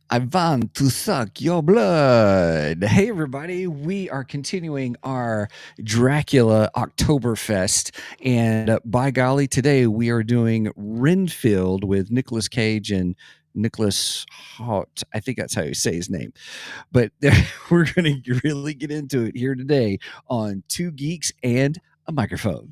I want to suck your blood. Hey, everybody. We are continuing our Dracula Oktoberfest. And by golly, today we are doing Renfield with Nicolas Cage and Nicholas Hoult. I think that's how you say his name. But we're going to really get into it here today on Two Geeks and a Microphone.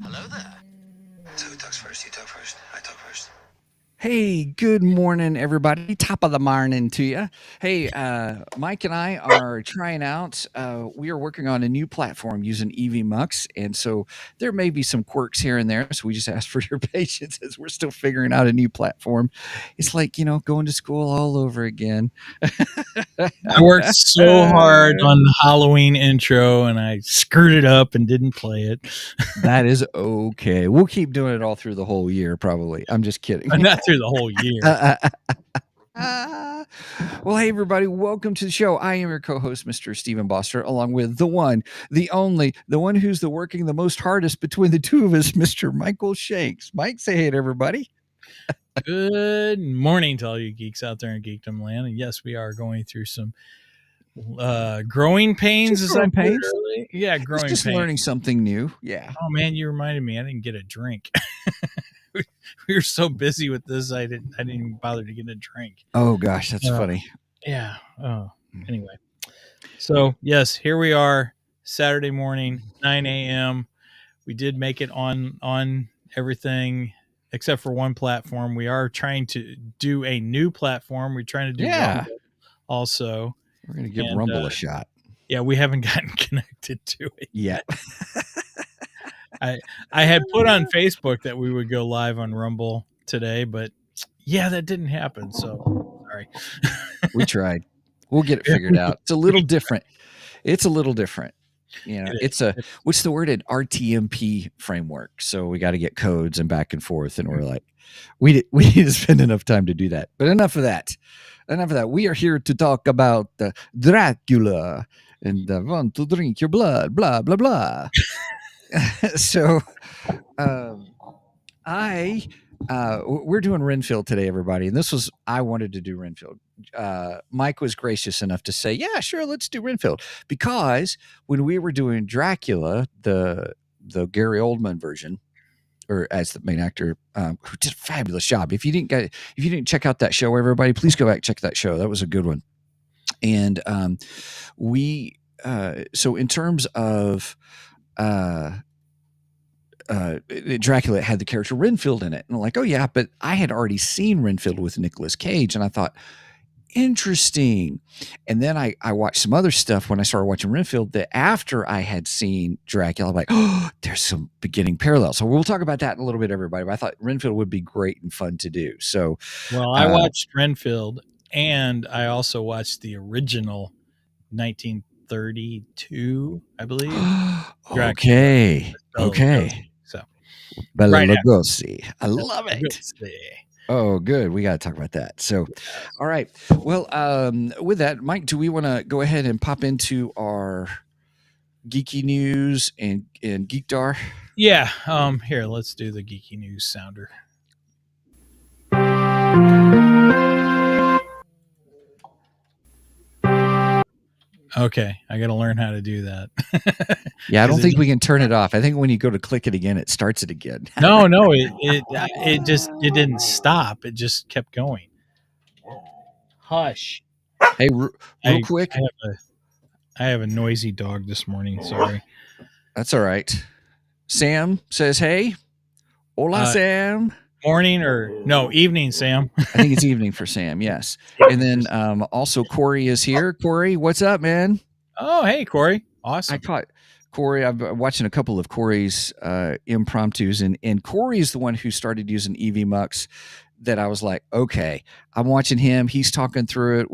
Hello there. So who talks first? You talk first. I talk first. Hey, good morning, everybody. Top of the morning to you. Hey, Mike and I are trying out. We are working on a new platform using EV and so there may be some quirks here and there. So we just ask for your patience as we're still figuring out a new platform. It's like going to school all over again. I worked so hard on the Halloween intro and I screwed it up and didn't play it. That is okay. We'll keep doing it all through the whole year, probably. I'm just kidding. Not through the whole year. Well, hey, everybody. Welcome to the show. I am your co-host, Mr. Stephen Boster, along with the one, the only, the one who's working the most hardest between the two of us, Mr. Michael Shanks. Mike, say hey to everybody. Good morning to all you geeks out there in Geekdom land. And yes, we are going through some growing pains. Just growing pains? Yeah, growing just pains. Learning something new. Yeah. Oh, man, you reminded me. I didn't get a drink. We were so busy with this, I didn't even bother to get a drink. Oh gosh, that's funny. Yeah. Oh, anyway. So yes, here we are, Saturday morning, 9 a.m. We did make it on everything except for one platform. We are trying to do a new platform. We're trying to do Rumble also. We're going to give Rumble a shot. Yeah, we haven't gotten connected to it yet. I had put on Facebook that we would go live on Rumble today, but yeah, that didn't happen. So sorry. We tried. We'll get it figured out. It's a little different. It's a little different. It's what's the word? An RTMP framework. So we got to get codes and back and forth. And we're like, we need to spend enough time to do that. But enough of that. We are here to talk about Dracula and want to drink your blood, blah, blah, blah. So we're doing Renfield today, everybody. And I wanted to do Renfield. Mike was gracious enough to say, yeah, sure, let's do Renfield. Because when we were doing Dracula, the Gary Oldman version, or as the main actor, who did a fabulous job. If you didn't check out that show, everybody, please go back and check that show. That was a good one. And so in terms of Dracula had the character Renfield in it. And I'm like, oh yeah, but I had already seen Renfield with Nicolas Cage. And I thought, interesting. And then I watched some other stuff when I started watching Renfield that after I had seen Dracula, I'm like, oh, there's some beginning parallels. So we'll talk about that in a little bit, everybody. But I thought Renfield would be great and fun to do. So, well, I watched Renfield and I also watched the original 1932, I believe. Okay. So, Bela Lugosi. I love it. Lugosi. Oh, good. We got to talk about that. So, all right. Well, with that, Mike, do we want to go ahead and pop into our geeky news and Geekdar? Yeah. Here, let's do the geeky news sounder. Okay, I got to learn how to do that. Yeah, I don't think we can turn it off. I think when you go to click it again, it starts it again. No, it didn't stop. It just kept going. Hush. Hey, real quick. I have a noisy dog this morning. Sorry. That's all right. Sam says, hey. Hola, Sam. Morning evening, Sam. I think it's evening for Sam, yes. And then also Corey is here. Corey, what's up, man? Oh, hey, Corey. Awesome. I caught Corey. I've been watching a couple of Corey's impromptus, and Corey is the one who started using EV Mux that I was like, okay, I'm watching him. He's talking through it.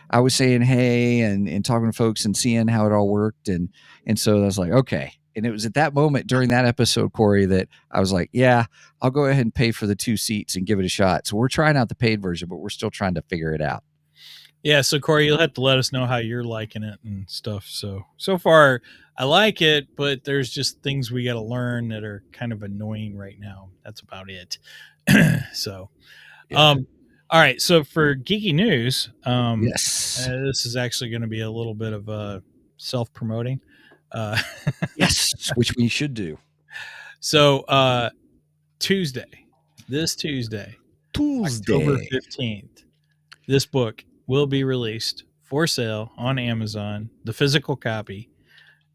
I was saying hey and talking to folks and seeing how it all worked. And so I was like, okay, And it was at that moment during that episode, Corey, that I was like, yeah, I'll go ahead and pay for the 2 seats and give it a shot. So we're trying out the paid version, but we're still trying to figure it out. Yeah, so Corey, you'll have to let us know how you're liking it and stuff. So far, I like it, but there's just things we got to learn that are kind of annoying right now. That's about it. So, Yeah. all right. So for geeky news, Yes. this is actually going to be a little bit of self-promoting. Yes, which we should do. So this Tuesday, October 15th, this book will be released for sale on Amazon, the physical copy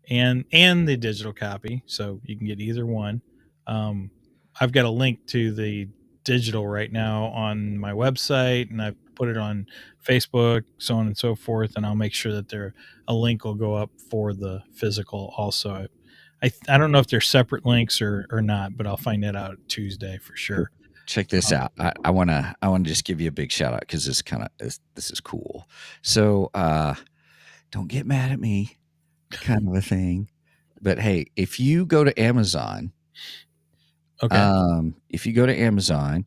and the digital copy, so you can get either one. I've got a link to the digital right now on my website, and I've put it on Facebook, so on and so forth, and I'll make sure that a link will go up for the physical also. I don't know if they're separate links or not, but I'll find that out Tuesday for sure. Check this out. I wanna just give you a big shout out because this is cool. So don't get mad at me, kind of a thing. But hey, if you go to Amazon, if you go to Amazon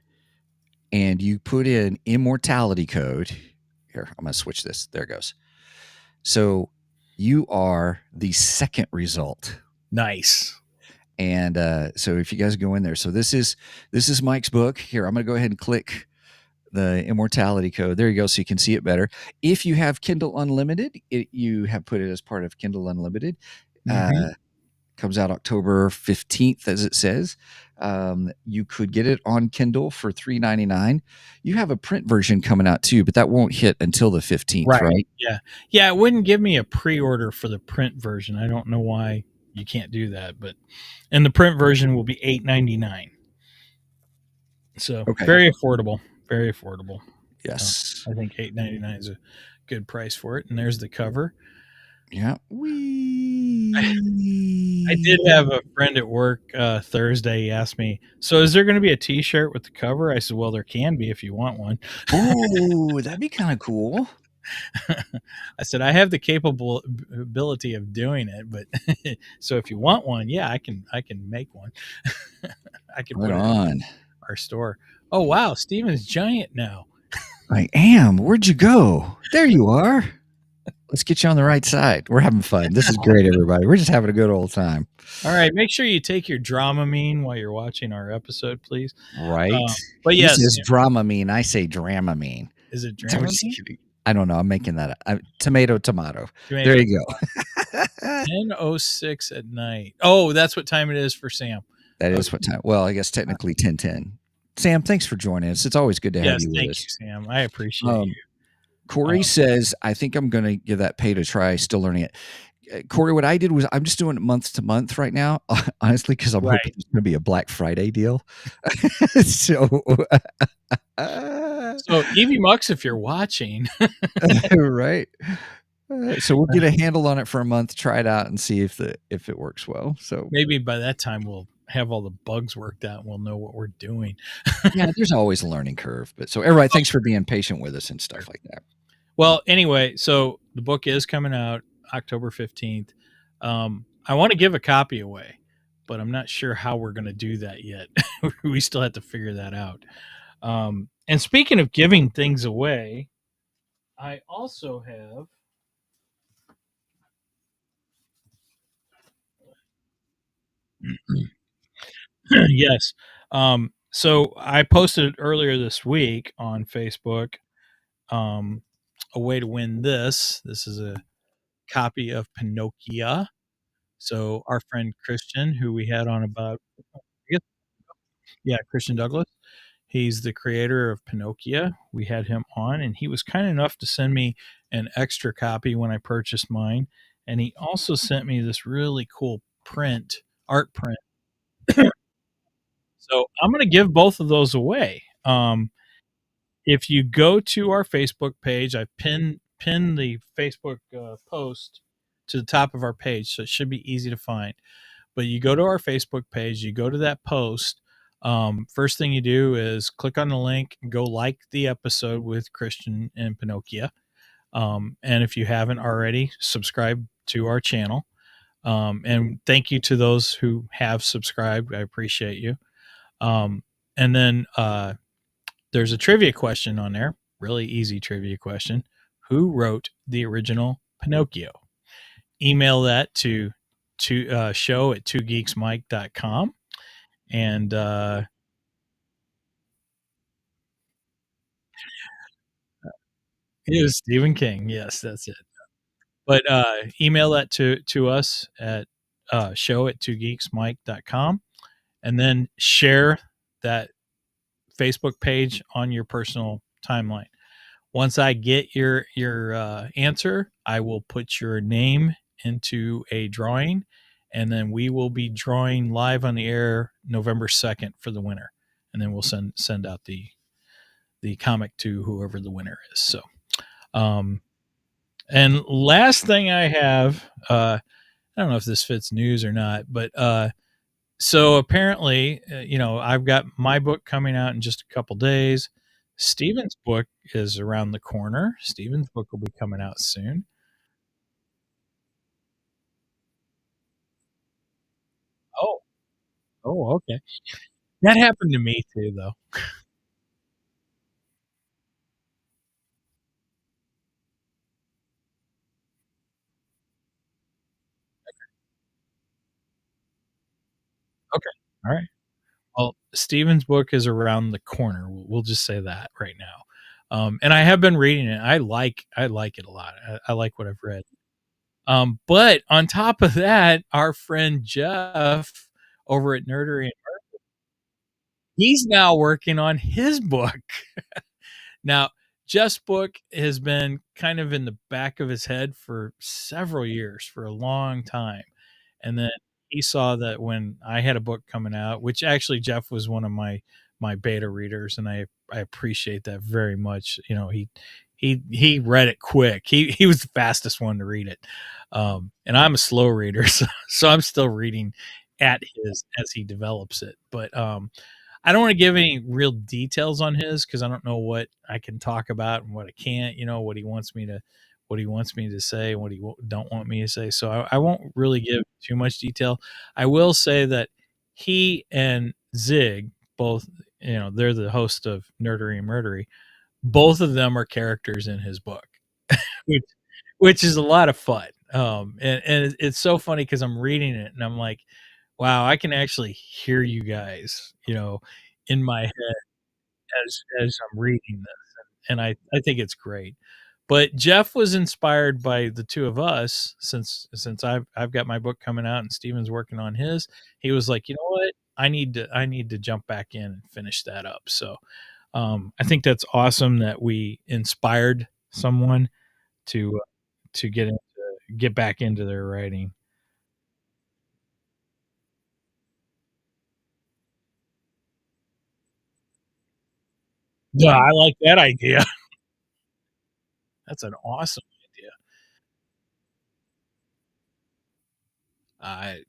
and you put in immortality code, here, I'm gonna switch this. There it goes. So you are the second result. Nice. And so if you guys go in there, so this is Mike's book. Here, I'm going to go ahead and click the immortality code. There you go, so you can see it better. If you have Kindle Unlimited, you have put it as part of Kindle Unlimited. Comes out October 15th, as it says. You could get it on Kindle for $3.99. You have a print version coming out too, but that won't hit until the 15th, right? Yeah. It wouldn't give me a pre-order for the print version. I don't know why you can't do that, and the print version will be $8.99. So very affordable. Yes. I think $8.99 is a good price for it. And there's the cover. Yeah. I did have a friend at work Thursday. He asked me, so is there going to be a t-shirt with the cover? I said, well, there can be if you want one. Oh, that'd be kind of cool. I said, I have the capability of doing it, but so if you want one, yeah, I can make one. I can put it on our store. Oh, wow. Steven's giant now. I am. Where'd you go? There you are. Let's get you on the right side. We're having fun. This is great, everybody. We're just having a good old time. All right. Make sure you take your Dramamine while you're watching our episode, please. Right. But yes. This is Dramamine. I say Dramamine. Is it Dramamine? I don't know. I'm making that up. Tomato. There you go. 10:06 at night. Oh, that's what time it is for Sam. That is what time. Well, I guess technically 10:10. Sam, thanks for joining us. It's always good to have you with us. Thank you, Sam. I appreciate you. Corey says, I think I'm going to give that paid a try. Still learning it. Corey, what I did was I'm just doing it month to month right now, honestly, because I'm hoping it's going to be a Black Friday deal. So Evie Mux, if you're watching. Right. So we'll get a handle on it for a month, try it out and see if it works well. So maybe by that time we'll have all the bugs worked out and we'll know what we're doing. Yeah, there's always a learning curve. But so everybody, thanks for being patient with us and stuff like that. Well, anyway, so the book is coming out October 15th. I want to give a copy away, but I'm not sure how we're going to do that yet. We still have to figure that out. And speaking of giving things away, I also have yes. So I posted earlier this week on Facebook a way to win this. This is a copy of Pinocchio. So our friend Christian, who we had on about, Christian Douglas. He's the creator of Pinocchio. We had him on, and he was kind enough to send me an extra copy when I purchased mine. And he also sent me this really cool art print. So I'm going to give both of those away. If you go to our Facebook page, I pinned the Facebook post to the top of our page, so it should be easy to find. But you go to our Facebook page, you go to that post. First thing you do is click on the link and go like the episode with Christian and Pinocchio. And if you haven't already, subscribe to our channel. And thank you to those who have subscribed. I appreciate you. And then there's a trivia question on there, really easy trivia question. Who wrote the original Pinocchio? Email that to show at twogeeksmike.com. And it was Stephen King. Yes, that's it. But email that to us at show at twogeeksmike.com, and then share that Facebook page on your personal timeline. Once I get your answer, I will put your name into a drawing, and then we will be drawing live on the air November 2nd for the winner, and then we'll send out the comic to whoever the winner is. So, and last thing I have, I don't know if this fits news or not, but so apparently, I've got my book coming out in just a couple days. Steven's book is around the corner. Steven's book will be coming out soon. Oh, okay. That happened to me too, though. Okay, all right. Well, Steven's book is around the corner. We'll just say that right now. And I have been reading it. I like it a lot. I like what I've read. But on top of that, our friend Jeff over at Nerdery, he's now working on his book. Now, Jeff's book has been kind of in the back of his head for several years, for a long time. And then he saw that when I had a book coming out, which actually Jeff was one of my beta readers, and I appreciate that very much. He read it quick. He was the fastest one to read it. And I'm a slow reader, so I'm still reading at his as he develops it. But I don't want to give any real details on his because I don't know what I can talk about and what I can't. What he wants me to say and what he don't want me to say. So I won't really give too much detail. I will say that he and Zig both, they're the host of Nerdery and Murdery. Both of them are characters in his book, which, which is a lot of fun. And it's so funny because I'm reading it and I'm like, wow, I can actually hear you guys, in my head as I'm reading this, and I think it's great. But Jeff was inspired by the two of us since I've got my book coming out and Steven's working on his. He was like, you know what, I need to jump back in and finish that up. So I think that's awesome that we inspired someone to get back into their writing. Yeah, I like that idea. That's an awesome idea. I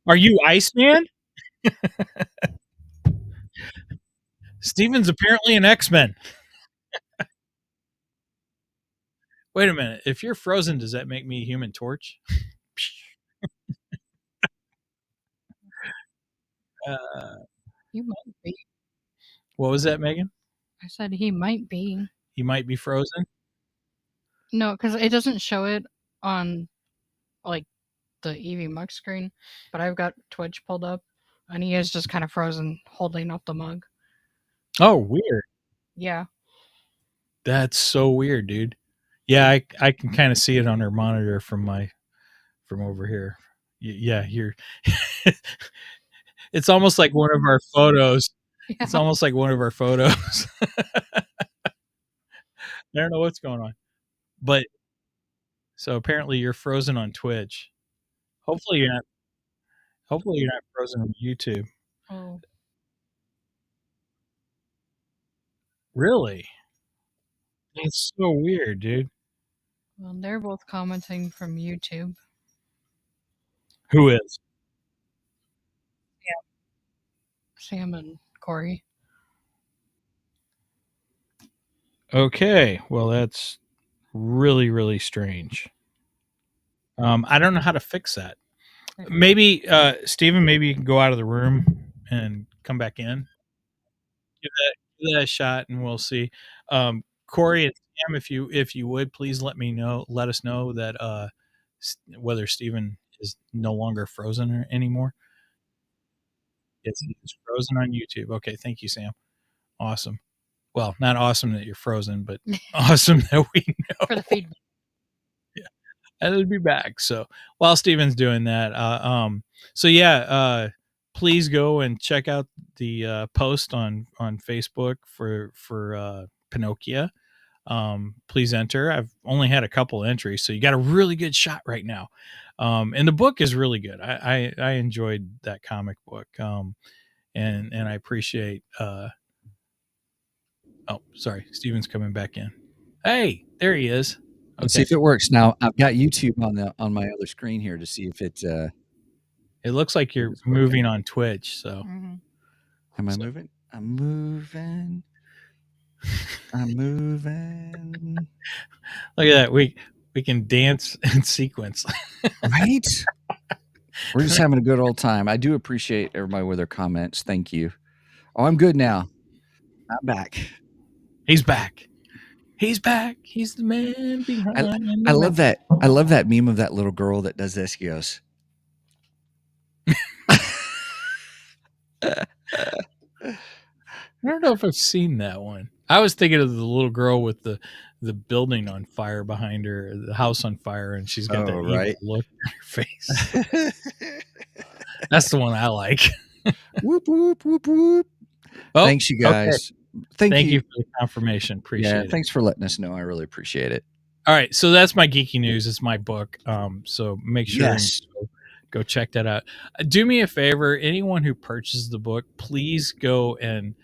Are you Iceman? Steven's apparently an X-Men. Wait a minute. If you're frozen, does that make me Human Torch? Uh, You might be. what was that, Megan? I said he might be. You might be frozen. No, because it doesn't show it on like the EV mug screen, but I've got Twitch pulled up, and he is just kind of frozen, holding up the mug. Oh, weird. Yeah. That's so weird, dude. Yeah, I can kind of see it on her monitor from over here. Yeah, you're. It's almost like one of our photos. Yeah. It's almost like one of our photos. I don't know what's going on, but so apparently you're frozen on Twitch. Hopefully you're not. Hopefully you're not frozen on YouTube. Oh, Really? That's so weird, dude. well, they're both commenting from YouTube. Who is? Sam and Corey. Okay. Well, that's really, really strange. I don't know how to fix that. Maybe, Stephen, maybe you can go out of the room and come back in. Give that a shot, and we'll see. Corey and Sam, if you would please let us know that whether Stephen is no longer frozen anymore. Yes, he's frozen on YouTube. Okay, thank you, Sam. Awesome. Well, not awesome that you're frozen, but awesome that we know. For the feedback. Yeah, and it'll be back. So while Steven's doing that, so yeah, please go and check out the post on Facebook for Pinocchio. Please enter. I've only had a couple entries, so you got a really good shot right now. And the book is really good. I enjoyed that comic book. And I appreciate. Oh, sorry, Steven's coming back in. Hey, there he is. Okay. Let's see if it works. Now I've got YouTube on my other screen here to see if it. It looks like you're moving on Twitch. So, am I moving? I'm moving. I'm moving. Look at that. We can dance in sequence. Right? We're just having a good old time. I do appreciate everybody with their comments. Thank you. Oh, I'm good now. I'm back. He's back. He's back. He's the man behind. I love that. I love that meme of that little girl that does this. He goes. I don't know if I've seen that one. I was thinking of the little girl with the building on fire behind her, the house on fire, and she's got that evil look on her face. That's the one I like. Whoop, whoop, whoop, whoop. Oh, thanks, you guys. Okay. Thank you for the confirmation. Appreciate it. Thanks for letting us know. I really appreciate it. All right. So that's my geeky news. It's my book. So make sure and go check that out. Do me a favor. Anyone who purchases the book, please go and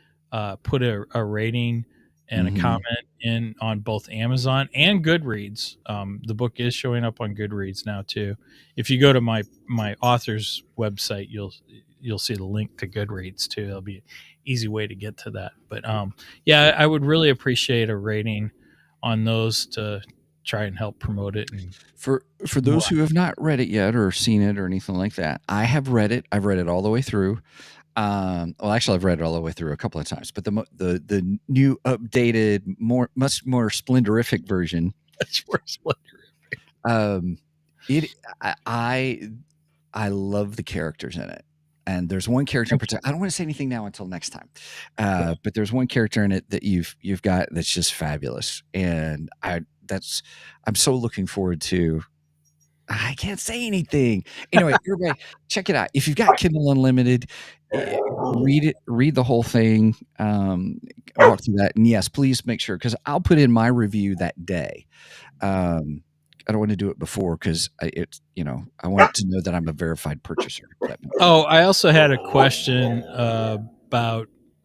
put a rating and a comment in on both Amazon and Goodreads. The book is showing up on Goodreads now too. If you go to my author's website, you'll see the link to Goodreads too. There'll be an easy way to get to that. But yeah, I would really appreciate a rating on those to try and help promote it. And for those who have not read it yet or seen it or anything like that, I have read it. I've read it all the way through. Well, actually, I've read it all the way through a couple of times, but the new updated, much more splendorific version. Much more splendorific. I love the characters in it, and there's one character in particular. I don't want to say anything now until next time, but there's one character in it that you've got that's just fabulous, and I'm so looking forward to. I can't say anything. Anyway, everybody, check it out. If you've got Kindle Unlimited, read the whole thing, walk through that. And yes, please make sure, because I'll put in my review that day. I don't want to do it before because I want to know that I'm a verified purchaser. Oh, I also had a question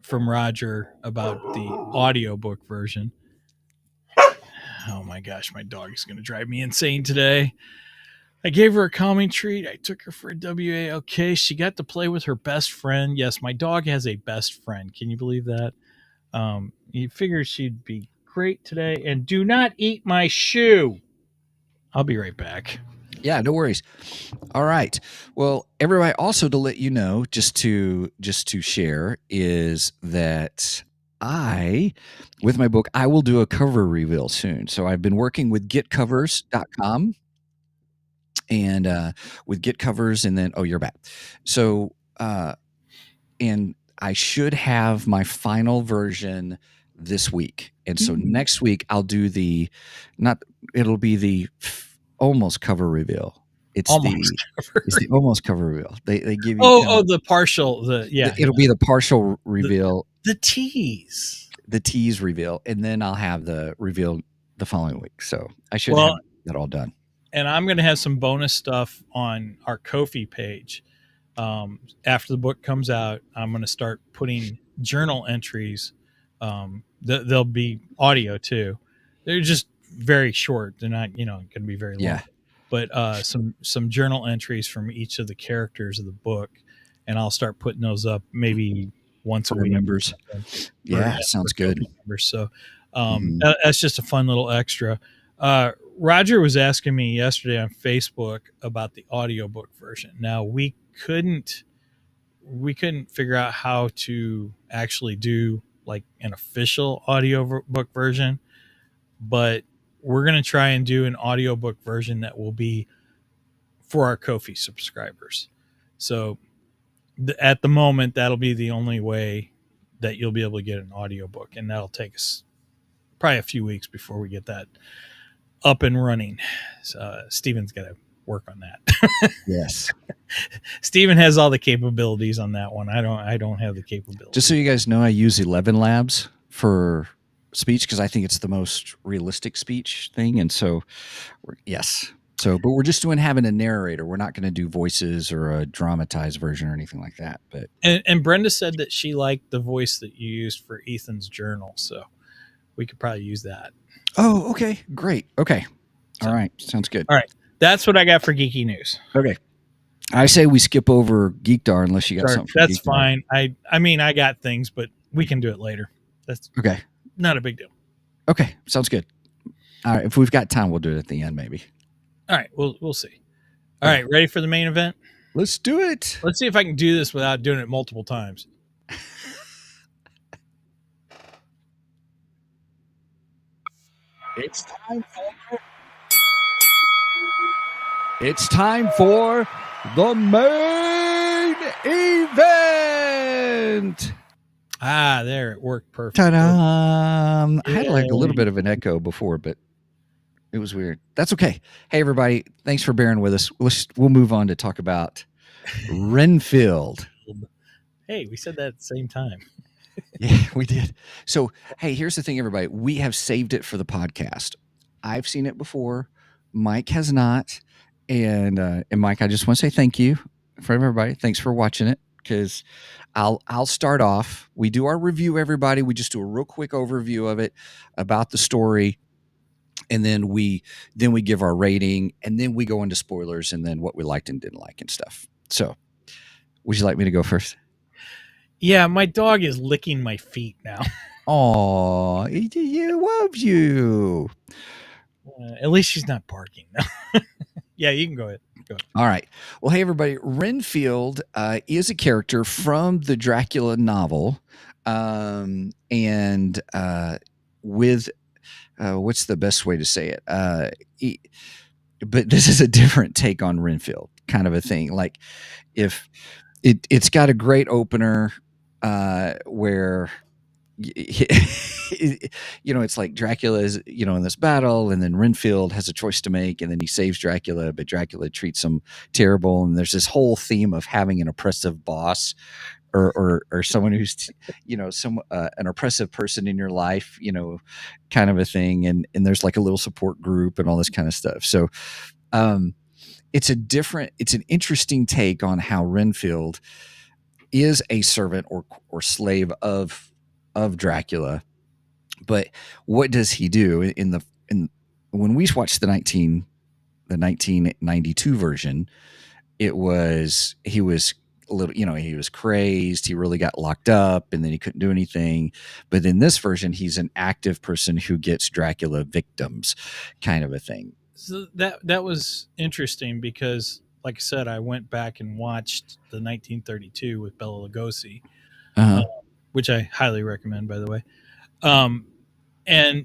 from Roger about the audiobook version. Oh my gosh, my dog is going to drive me insane today. I gave her a calming treat. I took her for a WALK. She got to play with her best friend. Yes, my dog has a best friend. Can you believe that? You figured she'd be great today. And do not eat my shoe. I'll be right back. Yeah, no worries. All right. Well, everybody, also to let you know, just to share, is that with my book, I will do a cover reveal soon. So I've been working with getcovers.com. And with Get Covers, and then you're back. So and I should have my final version this week, and so next week I'll do it'll be the almost cover reveal. It's the almost cover reveal. They give you the partial it'll be the partial reveal, the tease reveal, and then I'll have the reveal the following week. So I should have that all done. And I'm going to have some bonus stuff on our Ko-fi page. After the book comes out, I'm going to start putting journal entries. They'll be audio too. They're just very short. They're not, going to be very long. Yeah. But some journal entries from each of the characters of the book, and I'll start putting those up maybe once a week. Members. Yeah, sounds good. Members. So that's just a fun little extra. Roger was asking me yesterday on Facebook about the audiobook version. Now we couldn't figure out how to actually do like an official audiobook version, but we're going to try and do an audiobook version that will be for our Ko-fi subscribers. So at the moment, that'll be the only way that you'll be able to get an audiobook, and that'll take us probably a few weeks before we get that up and running. So, Steven's got to work on that. Yes. Steven has all the capabilities on that one. I don't have the capabilities. Just so you guys know, I use 11 Labs for speech because I think it's the most realistic speech thing. And so, yes. So, but we're just having a narrator. We're not going to do voices or a dramatized version or anything like that. But and Brenda said that she liked the voice that you used for Ethan's journal. So we could probably use that. Oh, okay. Great. Okay. So, all right. Sounds good. All right. That's what I got for geeky news. Okay. I say we skip over Geekdar unless you got something. That's fine. I mean, I got things, but we can do it later. That's okay. Not a big deal. Okay. Sounds good. All right. If we've got time, we'll do it at the end, maybe. All right. We'll see. All right. Ready for the main event? Let's do it. Let's see if I can do this without doing it multiple times. It's time for the main event. Ah, there, it worked perfect. Ta-da! I had like a little bit of an echo before, but it was weird. That's okay. Hey, everybody. Thanks for bearing with us. We'll move on to talk about Renfield. Hey, we said that at the same time. Yeah, we did. So, hey, here's the thing, everybody. We have saved it for the podcast. I've seen it before. Mike has not. And Mike, I just want to say thank you for everybody. Thanks for watching it, because I'll start off. We do our review, everybody. We just do a real quick overview of it, about the story, and then we give our rating, and then we go into spoilers, and then what we liked and didn't like and stuff. So, would you like me to go first? Yeah, my dog is licking my feet now. Oh, he loves you. At least she's not barking now. Yeah, you can go ahead. Go ahead. All right. Well, hey, everybody. Renfield is a character from the Dracula novel. And with, what's the best way to say it? But this is a different take on Renfield, kind of a thing. Like, if it's got a great opener where it's like Dracula is, in this battle, and then Renfield has a choice to make, and then he saves Dracula, but Dracula treats him terrible. And there's this whole theme of having an oppressive boss or someone who's, an oppressive person in your life, kind of a thing. And there's like a little support group and all this kind of stuff. So, it's an interesting take on how Renfield is a servant or slave of Dracula. But what does he do when we watched the 1992 version? He was a little, he was crazed. He really got locked up, and then he couldn't do anything. But in this version, he's an active person who gets Dracula victims, kind of a thing. So that was interesting because, like I said, I went back and watched the 1932 with Bela Lugosi, which I highly recommend, by the way. And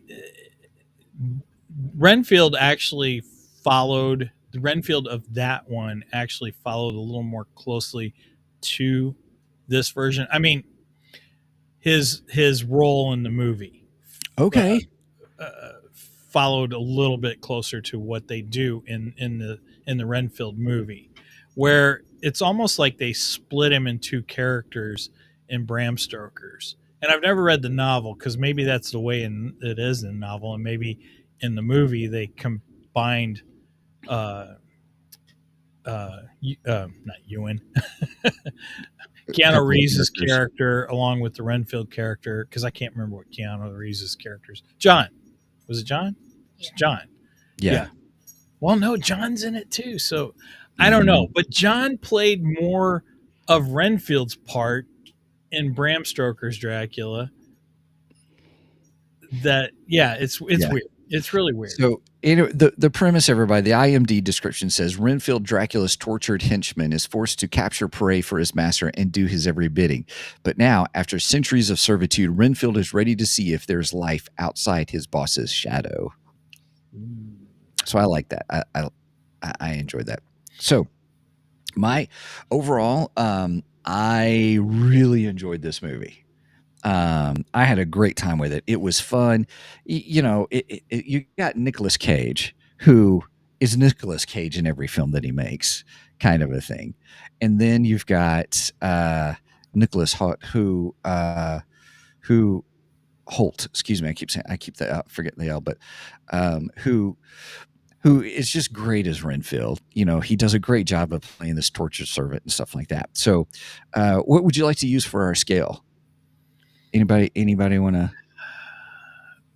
Renfield actually followed, the Renfield of that one actually followed a little more closely to this version. I mean, his role in the movie. Okay. Followed a little bit closer to what they do in the Renfield movie, where it's almost like they split him in two characters in Bram Stoker's. And I've never read the novel, because maybe that's the way it is in the novel, and maybe in the movie they combined not Ewan Keanu Reeves' character along with the Renfield character, because I can't remember what Keanu Reeves' characters. John. Was it John? Yeah. John. Yeah. Well, no, John's in it too. So I don't know. But John played more of Renfield's part in Bram Stoker's Dracula. It's weird. It's really weird. So, the premise, everybody, the IMD description says Renfield, Dracula's tortured henchman, is forced to capture prey for his master and do his every bidding. But now, after centuries of servitude, Renfield is ready to see if there's life outside his boss's shadow. So I like that. I enjoyed that. So my overall, I really enjoyed this movie. I had a great time with it. It was fun. You got Nicolas Cage, who is Nicolas Cage in every film that he makes, kind of a thing. And then you've got Nicholas Holt, who Holt, excuse me, I keep that out, forget the L, but who is just great as Renfield. He does a great job of playing this tortured servant and stuff like that. So, what would you like to use for our scale? Anybody want to?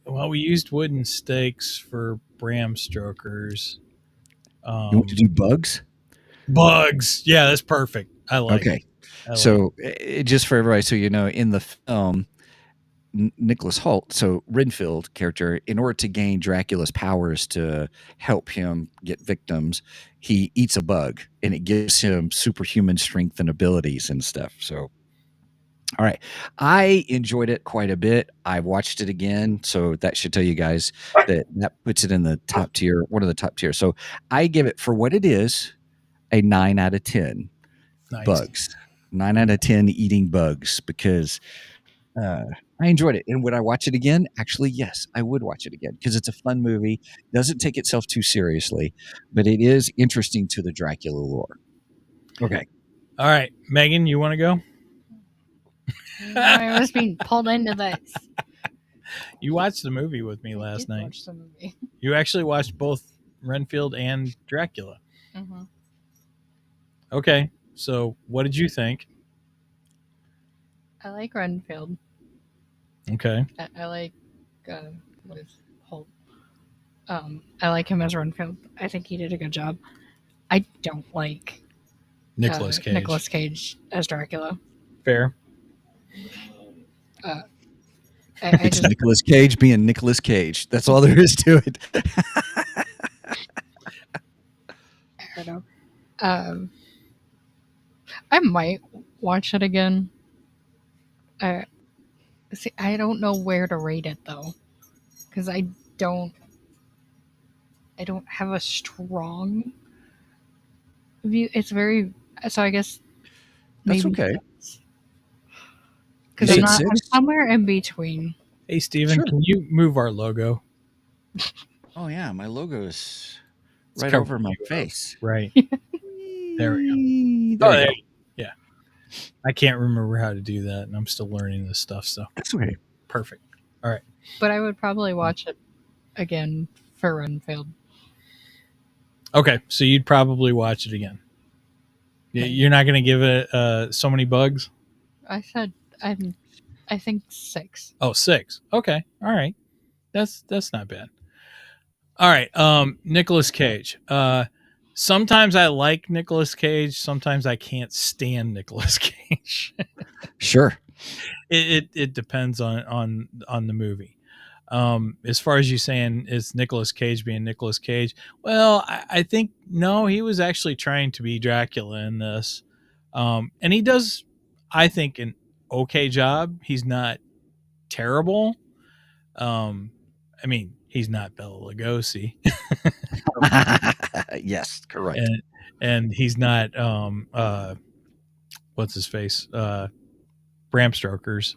Well, we used wooden stakes for Bram Stoker's. You want to do bugs? Bugs. Yeah, that's perfect. I like it. So, just for everybody, so in the film, Nicholas Holt, so Renfield character, in order to gain Dracula's powers to help him get victims, he eats a bug, and it gives him superhuman strength and abilities and stuff. So, all right, I enjoyed it quite a bit. I watched it again, so that should tell you guys that puts it in the top tier, one of the top tiers. So I give it, for what it is, a 9 out of 10. Nice. Bugs, 9 out of 10 eating bugs, because I enjoyed it. And would I watch it again? Actually, yes, I would watch it again, because it's a fun movie. Doesn't take itself too seriously, but it is interesting to the Dracula lore. Okay. All right, Megan, you want to go? I was being pulled into this. You watched the movie with me last night. Watch the movie. You actually watched both Renfield and Dracula. Mm-hmm. Okay, so what did you think? I like Renfield. Okay. I like what is Holt. I like him as Renfield. I think he did a good job. I don't like Nicolas Cage. Nicolas Cage as Dracula. Fair. It's just Nicolas Cage being Nicolas Cage. That's all there is to it. I don't know. I might watch it again. See, I don't know where to rate it though, because I don't have a strong view. It's very, so I guess That's maybe okay. because I'm somewhere in between. Hey, Steven, Sure. Can you move our logo? Oh yeah, my logo is right over my face. Right. There we go. There. Yeah. I can't remember how to do that, and I'm still learning this stuff. So That's okay. perfect. All right. But I would probably watch it again for Renfield. Okay, so you'd probably watch it again. You're not going to give it so many bugs? I said I think 6. Oh, 6. Okay. All right. That's not bad. All right. Nicolas Cage. Sometimes I like Nicolas Cage. Sometimes I can't stand Nicolas Cage. Sure. It depends on the movie. As far as you saying is Nicolas Cage being Nicolas Cage, well, I think no, he was actually trying to be Dracula in this, and he does, I think, an okay job. He's not terrible. I mean, he's not Bela Lugosi. Yes, correct. And he's not what's his face? Bram Stoker's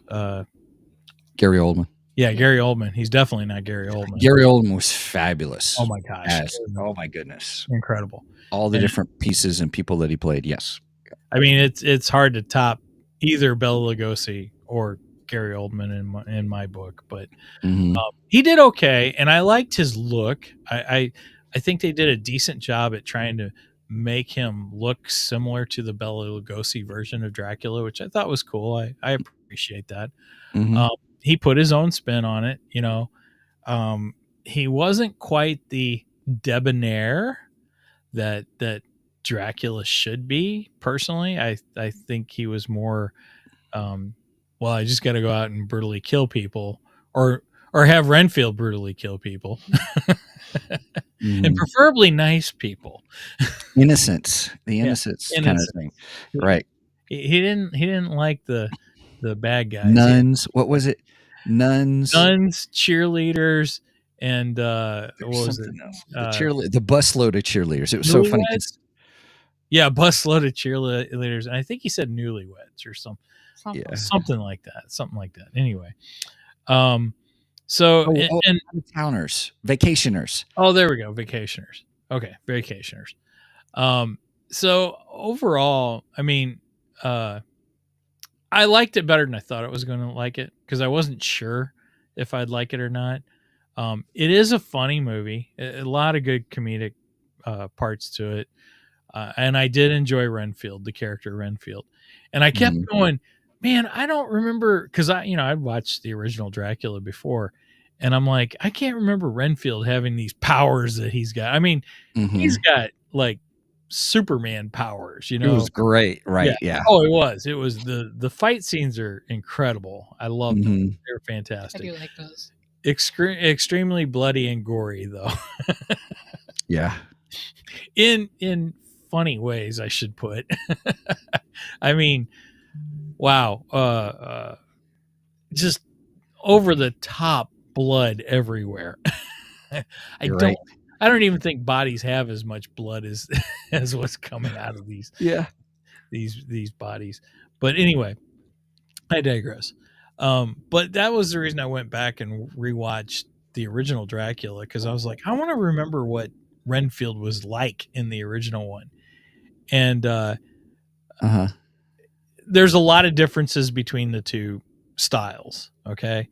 Gary Oldman. Yeah, Gary Oldman. He's definitely not Gary Oldman. Gary Oldman was fabulous. Oh my gosh. Oh my goodness. Incredible. All the different pieces and people that he played. Yes. I mean, it's hard to top either Bela Lugosi or Gary Oldman in my book, but he did okay, and I liked his look. I think they did a decent job at trying to make him look similar to the Bela Lugosi version of Dracula, which I thought was cool. I appreciate that. He put his own spin on it. He wasn't quite the debonair that Dracula should be. Personally, I think he was more, well, I just got to go out and brutally kill people, or or have Renfield brutally kill people, and preferably nice people. Innocence, the Yeah, innocence kind of innocence. thing, right? He didn't like the bad guys. Nuns. What was it? Nuns. Nuns, cheerleaders, and what was it? Something else. The busload of cheerleaders. It was so funny. Yeah, busload of cheerleaders, and I think he said newlyweds or something like that. Anyway, so and towners, vacationers. Oh, there we go, vacationers. Okay, vacationers. So overall, I mean, I liked it better than I thought I was going to like it because I wasn't sure if I'd like it or not. It is a funny movie, a lot of good comedic parts to it. And I did enjoy Renfield, the character Renfield. And I kept going, man, I don't remember, because I'd watched the original Dracula before, and I'm like, I can't remember Renfield having these powers that he's got. I mean, he's got like Superman powers, It was great, right? Yeah. Oh, it was. It was the fight scenes are incredible. I love them. They're fantastic. I do like those. Extremely bloody and gory, though. Yeah. In funny ways, I should put. I mean, wow. Just over the top blood everywhere. I don't even think bodies have as much blood as what's coming out of these bodies. But anyway, I digress. But that was the reason I went back and rewatched the original Dracula, because I was like, I want to remember what Renfield was like in the original one. And there's a lot of differences between the two styles. Okay.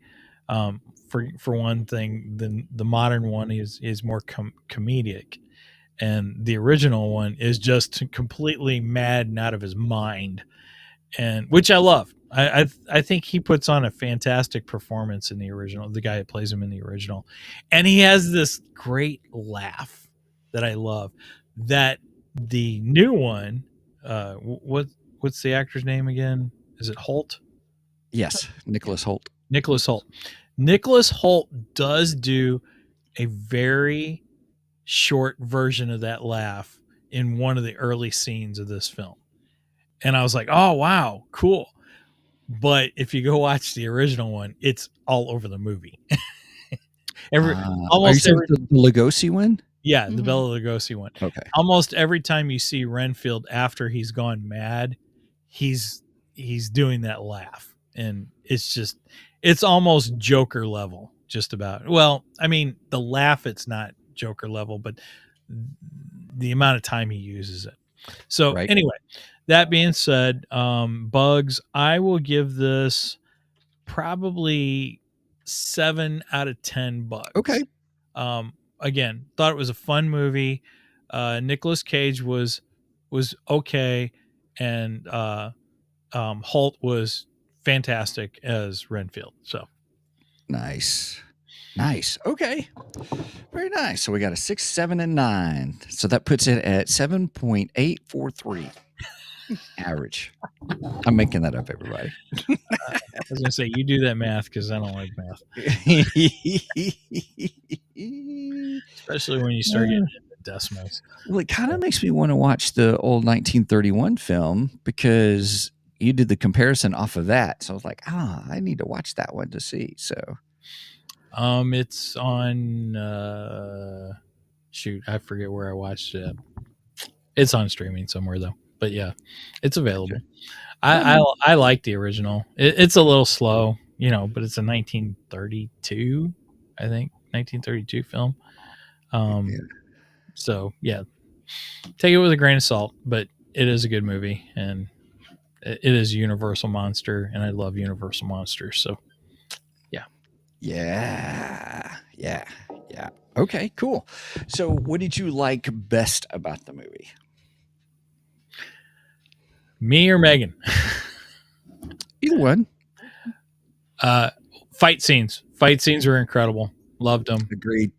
For one thing, the modern one is more comedic, and the original one is just completely mad and out of his mind, and which I love. I think he puts on a fantastic performance in the original, the guy that plays him in the original, and he has this great laugh that I love. That the new one, what's the actor's name again? Is it Holt? Yes, Nicholas Holt. Nicholas Holt does do a very short version of that laugh in one of the early scenes of this film. And I was like, oh, wow, cool. But if you go watch the original one, it's all over the movie. Almost every the Lugosi one? Yeah, the Bela Lugosi one. Okay. Almost every time you see Renfield after he's gone mad, he's doing that laugh. And it's almost Joker level, just about. Well, I mean, the laugh, it's not Joker level, but the amount of time he uses it. So anyway, that being said, Bugs, I will give this probably 7 out of 10 Bugs. Okay. Again, thought it was a fun movie. Nicolas Cage was okay, and Holt was fantastic as Renfield. So nice. Okay, very nice. So we got a 6, 7, and 9. So that puts it at 7.843 average. I'm making that up, everybody. I was gonna say, you do that math, because I don't like math, especially when you start getting into decimals. Well, it kind of makes me want to watch the old 1931 film, because you did the comparison off of that. So I was like, I need to watch that one to see. So it's on I forget where I watched it. It's on streaming somewhere though. But yeah, it's available. Okay. I like the original. It's a little slow, but it's a 1932, I think, 1932 film. So yeah, take it with a grain of salt, but it is a good movie, and it is a Universal monster, and I love Universal monsters. So yeah. Okay, cool. So what did you like best about the movie? Me or Megan? Either one. Fight scenes were incredible. Loved them. Agreed.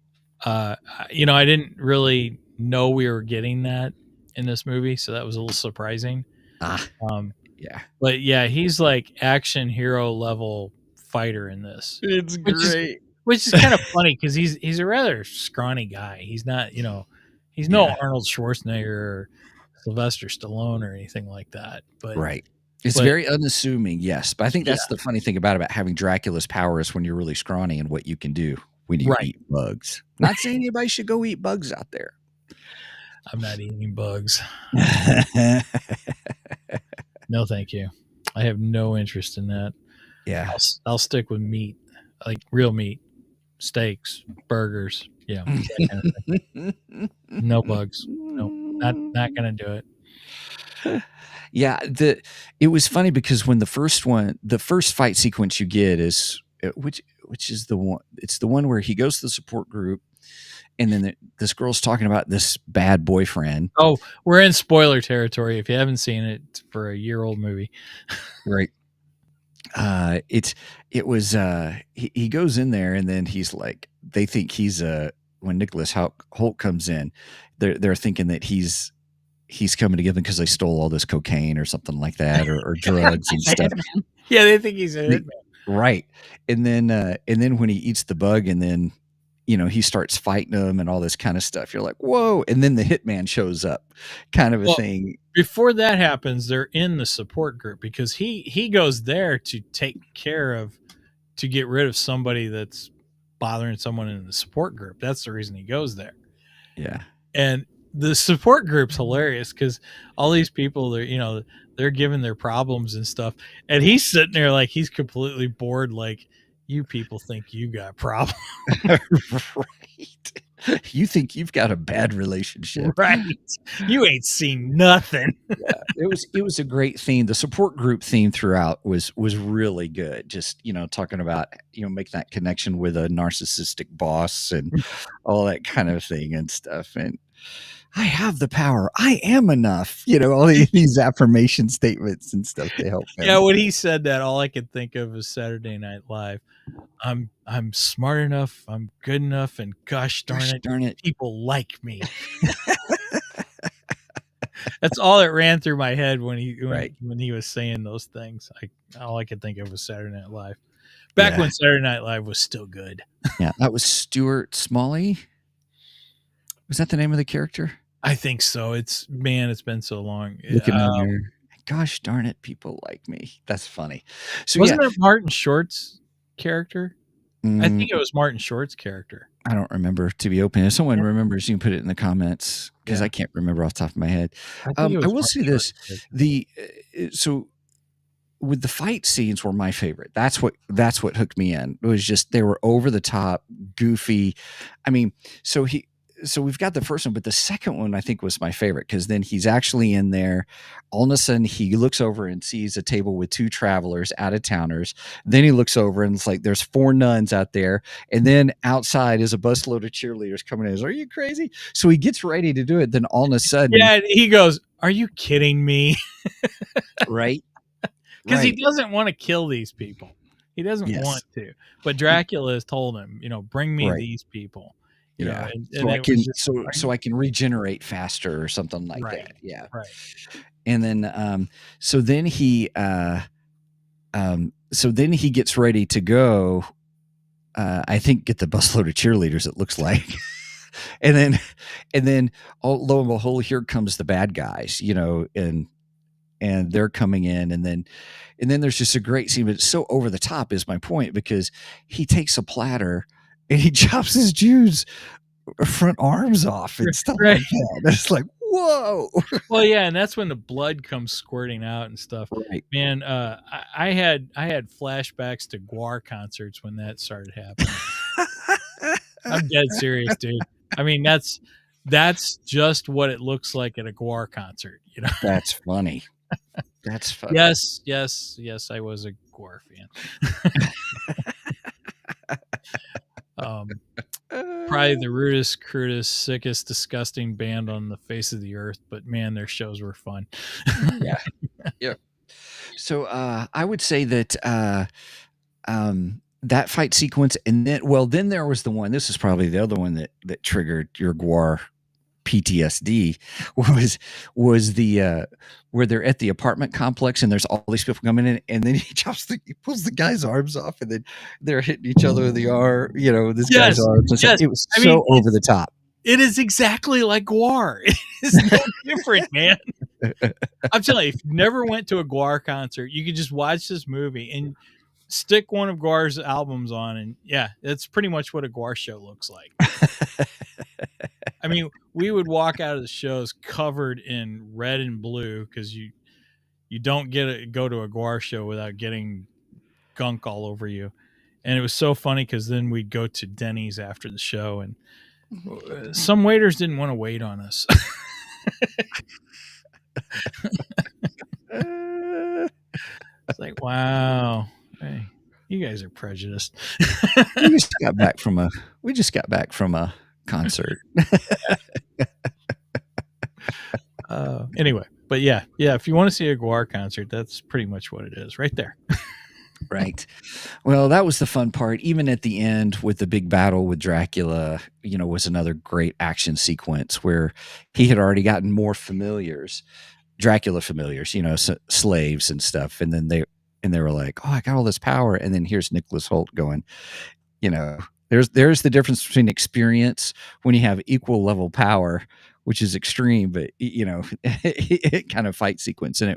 I didn't really know we were getting that in this movie, so that was a little surprising. Yeah. But yeah, he's like action hero level fighter in this. It's great. which is kind of funny because he's a rather scrawny guy. He's not, he's no Arnold Schwarzenegger or Sylvester Stallone or anything like that. But right. It's very unassuming, yes. But I think that's the funny thing about having Dracula's powers when you're really scrawny and what you can do when you eat bugs. Not saying anybody should go eat bugs out there. I'm not eating bugs. No, thank you. I have no interest in that. Yeah. I'll stick with meat, like real meat, steaks, burgers. Yeah. That kind of thing. No bugs. No, not going to do it. Yeah. It was funny because when the first fight sequence you get is, which is the one, it's the one where he goes to the support group. And then this girl's talking about this bad boyfriend. Oh, we're in spoiler territory. If you haven't seen it, for a year-old movie, right? He goes in there, and then he's like, they think he's when Nicholas Hoult comes in, they're thinking that he's coming to give them because they stole all this cocaine or something like that, or drugs and stuff. Yeah, they think he's a hitman, right? And then when he eats the bug, and then he starts fighting them and all this kind of stuff. You're like, whoa. And then the hitman shows up, kind of a thing. Before that happens, they're in the support group because he goes there to to get rid of somebody that's bothering someone in the support group. That's the reason he goes there. Yeah. And the support group's hilarious because all these people, they're giving their problems and stuff. And he's sitting there like he's completely bored, like, you people think you got problems. Right. You think you've got a bad relationship. Right. You ain't seen nothing. Yeah. It was a great theme. The support group theme throughout was really good. Just, talking about, making that connection with a narcissistic boss and all that kind of thing and stuff. And I have the power. I am enough. All these affirmation statements and stuff to help him. Yeah, when he said that, all I could think of was Saturday Night Live. I'm smart enough, I'm good enough, and gosh darn it, people like me. That's all that ran through my head when he was saying those things. All I could think of was Saturday Night Live. Back when Saturday Night Live was still good. Yeah, that was Stuart Smalley. Was that the name of the character? I think so. It's been so long. Looking on your, gosh darn it, people like me. That's funny. So wasn't it Martin Short's character? I think it was Martin Short's character. I don't remember, to be open. If someone remembers, you can put it in the comments because I can't remember off the top of my head. I will say this: so with the fight scenes were my favorite. That's what hooked me in. It was just they were over the top, goofy. I mean, so we've got the first one, but the second one I think was my favorite because then he's actually in there. All of a sudden he looks over and sees a table with 2 travelers, out of towners. Then he looks over and it's like there's 4 nuns out there. And then outside is a busload of cheerleaders coming in. Are you crazy? So he gets ready to do it. Then all of a sudden, he goes, "Are you kidding me?" Right? Because he doesn't want to kill these people. He doesn't want to. But Dracula has told him, bring me these people. So I can regenerate faster or something like that. Yeah. Right. And then so then he gets ready to go. I think get the busload of cheerleaders, it looks like. and then lo and behold, here comes the bad guys, and they're coming in, and then there's just a great scene, but it's so over the top is my point, because he takes a platter and he chops his Jew's front arms off and stuff like that. It's like, whoa. Well, yeah, and that's when the blood comes squirting out and stuff. Right. Man, I had flashbacks to Gwar concerts when that started happening. I'm dead serious, dude. I mean, that's just what it looks like at a Gwar concert, That's funny. That's funny. Yes, I was a Gwar fan. Probably the rudest, crudest, sickest, disgusting band on the face of the earth, but man, their shows were fun. Yeah. So I would say that that fight sequence, and then there was the one. This is probably the other one that triggered your Gwar PTSD was the where they're at the apartment complex and there's all these people coming in, and then he pulls the guy's arms off, and then they're hitting each other in the arm, this guy's arms. And Yes. it was so over the top. It is exactly like Gwar. It's no different, man. I'm telling you, if you never went to a Gwar concert, you could just watch this movie and stick one of Gwar's albums on, and yeah, that's pretty much what a Gwar show looks like. I mean, we would walk out of the shows covered in red and blue because you don't go to a Gwar show without getting gunk all over you. And it was so funny because then we'd go to Denny's after the show, and some waiters didn't want to wait on us. It's like, wow, hey, you guys are prejudiced. we just got back from a concert. Anyway, but yeah, if you want to see a Gwar concert, that's pretty much what it is right there. Right. Well, that was the fun part. Even at the end with the big battle with Dracula, was another great action sequence where he had already gotten more familiars, Dracula familiars, slaves and stuff. And then they were like, oh, I got all this power. And then here's Nicholas Hoult going, there's the difference between experience when you have equal level power, which is extreme, but it kind of fight sequence. And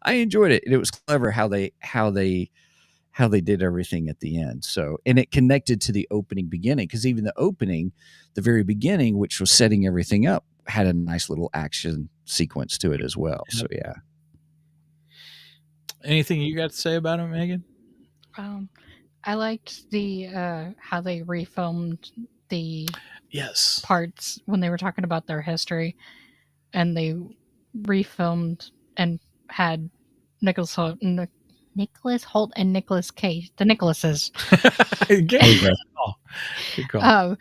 I enjoyed it. It was clever how they did everything at the end. So, and it connected to the opening beginning, because even the very beginning, which was setting everything up, had a nice little action sequence to it as well. So, yeah. Anything you got to say about it, Megan? I liked the how they refilmed the parts when they were talking about their history, and they refilmed and had Nicholas Hoult and Nicholas Cage, the Nicholases, Good call.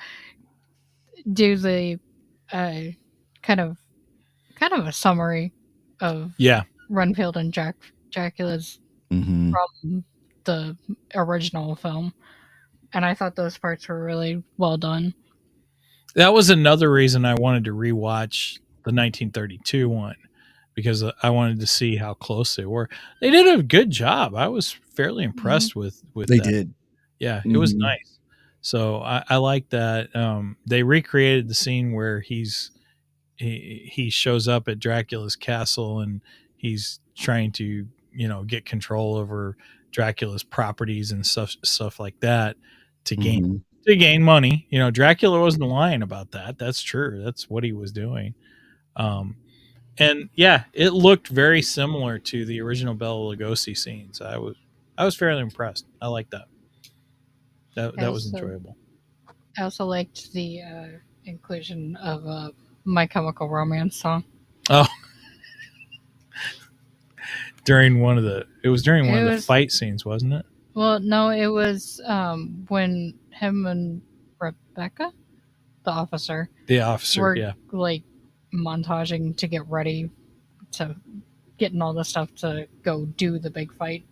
Do the kind of a summary of Renfield and Dracula's from the original film, and I thought those parts were really well done. That was another reason I wanted to rewatch the 1932 one, because I wanted to see how close they were. They did a good job. I was fairly impressed with they that. did. Yeah, it was nice. So I like that. They recreated the scene where he shows up at Dracula's castle and he's trying to get control over Dracula's properties and stuff like that to gain money. Dracula wasn't lying about that. That's true. That's what he was doing. And yeah, it looked very similar to the original Bela Lugosi scenes. I was fairly impressed. I like that. That was enjoyable. I also liked the inclusion of a My Chemical Romance song. Oh, during one of the fight scenes, wasn't it? Well, no, it was when him and Rebecca, the officer, were like montaging to get ready to getting all the stuff to go do the big fight.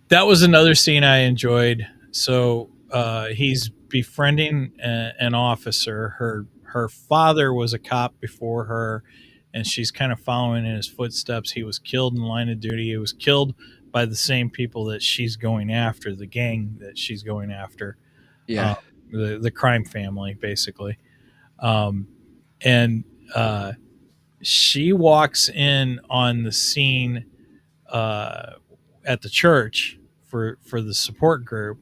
That was another scene I enjoyed. So he's befriending an officer. Her father was a cop before her, and she's kind of following in his footsteps. He was killed in line of duty. He was killed by the same people that she's going after, the gang that she's going after. Yeah. The crime family, basically. And she walks in on the scene at the church for the support group,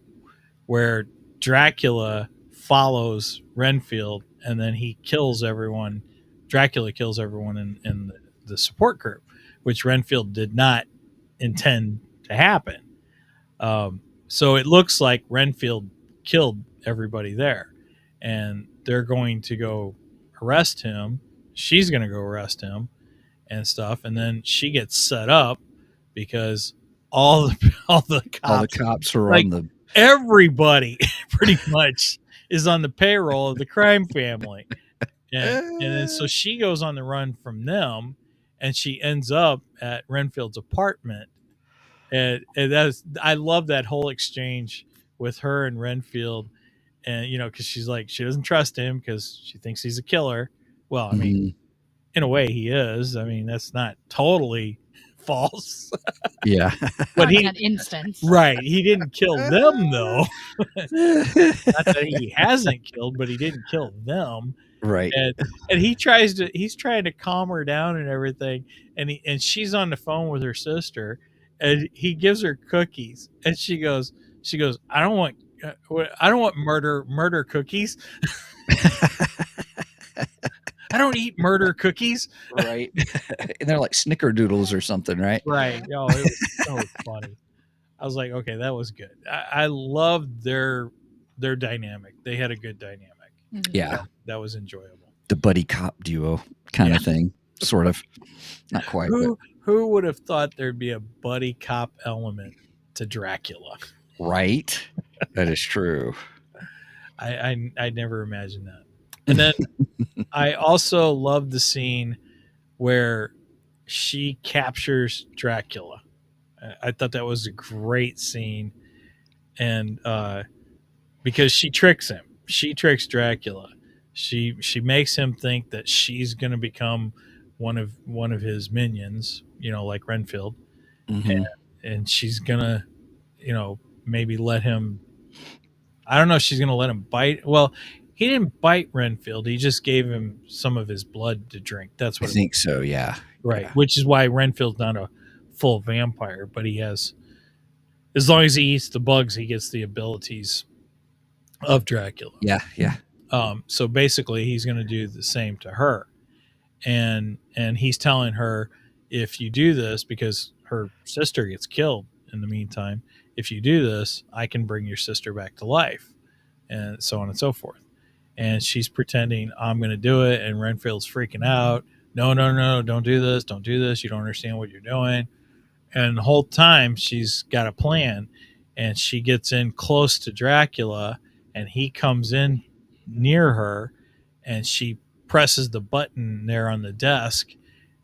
where Dracula follows Renfield, and then he kills everyone. Dracula kills everyone in the support group, which Renfield did not intend to happen. So it looks like Renfield killed everybody there, and they're going to go arrest him. She's going to go arrest him and stuff, and then she gets set up because all the cops are on the everybody pretty much is on the payroll of the crime family. And then so she goes on the run from them, and she ends up at Renfield's apartment. And I love that whole exchange with her and Renfield. And, because she's like, she doesn't trust him because she thinks he's a killer. Well, I mean, in a way, he is. I mean, that's not totally false. Yeah. But in that instance, right? He didn't kill them, though. Not that he hasn't killed, but he didn't kill them. Right. And he's trying to calm her down and everything. And she's on the phone with her sister, and he gives her cookies, and she goes, I don't want murder cookies. I don't eat murder cookies. Right. And they're like snickerdoodles or something, right? Right. Oh, it was so funny. I was like, okay, that was good. I loved their dynamic. They had a good dynamic. Yeah. That was enjoyable. The buddy cop duo kind of thing. Sort of. Not quite. Who would have thought there'd be a buddy cop element to Dracula? Right. That is true. I never imagined that. And then I also love the scene where she captures Dracula. I thought that was a great scene. And because she tricks him. She tricks Dracula. She makes him think that she's going to become one of his minions, like Renfield. Mm-hmm. And she's going to, maybe let him, I don't know if she's going to let him bite. Well, he didn't bite Renfield. He just gave him some of his blood to drink. That's what I think so. Yeah. Right. Yeah. Which is why Renfield's not a full vampire, but he has, as long as he eats the bugs, he gets the abilities of Dracula. Yeah. Yeah. So basically he's going to do the same to her. And he's telling her, if you do this, because her sister gets killed in the meantime, if you do this, I can bring your sister back to life, and so on and so forth. And she's pretending, I'm going to do it. And Renfield's freaking out. No, don't do this. Don't do this. You don't understand what you're doing. And the whole time she's got a plan, and she gets in close to Dracula, and he comes in near her, and she presses the button there on the desk.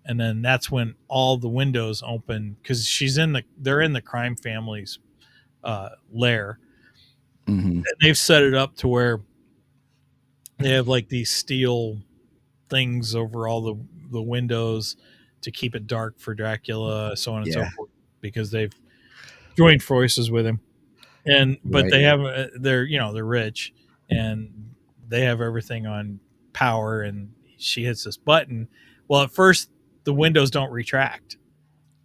And then that's when all the windows open, because they're in the crime family's lair. Mm-hmm. And they've set it up to where they have like these steel things over all the windows to keep it dark for Dracula, so on and so forth, because they've joined forces with him. But they have, they're rich, and they have everything on power, and she hits this button. Well, at first the windows don't retract,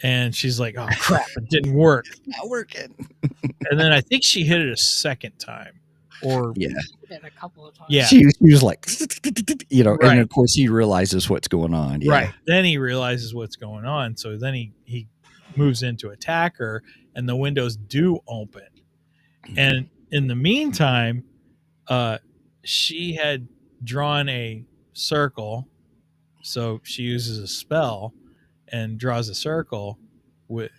and she's like, oh crap, it didn't work. Not working. And then I think she hit it a second time, or did a couple of times. Yeah, she was like, right. And of course he realizes what's going on. Yeah. Right. Then he realizes what's going on, so then he moves in to attack her, and the windows do open. And in the meantime, she had drawn a circle, so she uses a spell and draws a circle with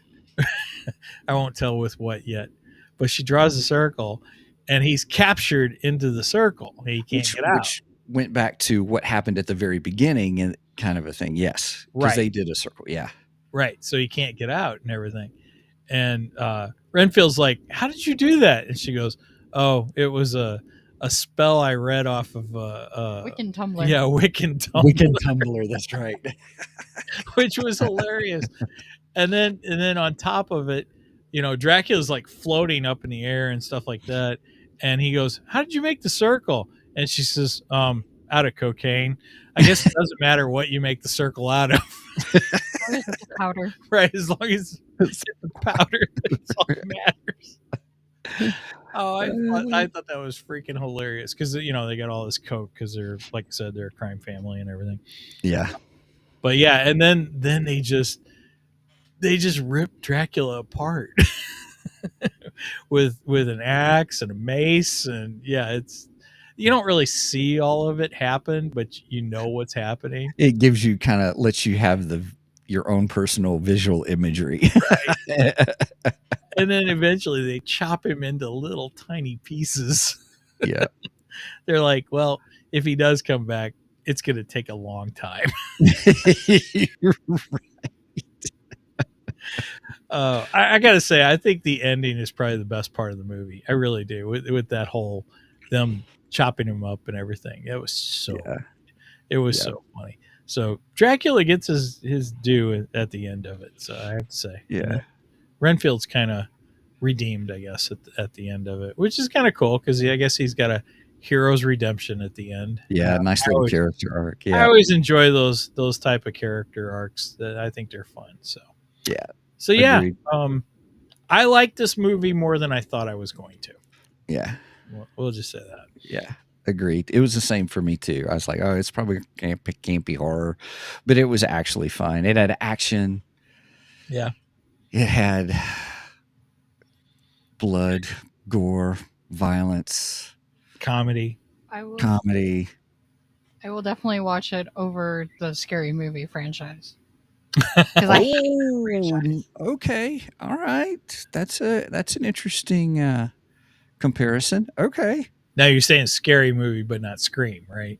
I won't tell with what yet, but she draws a circle, and he's captured into the circle. He can't get out. Which went back to what happened at the very beginning, and kind of a thing. Yes, because they did a circle. Yeah, right. So he can't get out and everything. And Renfield's like, "How did you do that?" And she goes, "Oh, it was a spell I read off of Wiccan Tumblr." Yeah, Wiccan Tumblr. Wiccan Tumblr. That's right. Which was hilarious. And then on top of it, Dracula's like floating up in the air and stuff like that. And he goes, "How did you make the circle?" And she says, "Out of cocaine. I guess it doesn't matter what you make the circle out of." Powder. Right, as long as it's the powder, that's all that matters. Oh, I thought that was freaking hilarious, because they got all this coke, because they're, like I said, they're a crime family and everything. Yeah. But yeah, and then they just ripped Dracula apart with an axe and a mace, and you don't really see all of it happen, but you know what's happening. It gives you lets you have your own personal visual imagery. Right. And then eventually they chop him into little tiny pieces. Yeah. They're like, well, if he does come back, it's going to take a long time. You're right. I got to say, I think the ending is probably the best part of the movie. I really do. With that whole, them chopping him up and everything. It was so good. It was so funny. So Dracula gets his due at the end of it. So I have to say, Renfield's kind of redeemed, I guess, at the end of it, which is kind of cool because I guess he's got a hero's redemption at the end. Yeah, nice little character arc. Yeah, I always enjoy those type of character arcs. That I think they're fun. So agreed. I like this movie more than I thought I was going to. Yeah, we'll just say that. Yeah, agreed. It was the same for me too. I was like, oh, it's probably campy horror, but it was actually fun. It had action. Yeah, it had blood, gore, violence, comedy. I will definitely watch it over the Scary Movie franchise. Okay, all right. That's an interesting comparison. Okay. Now you're saying Scary Movie, but not Scream, right?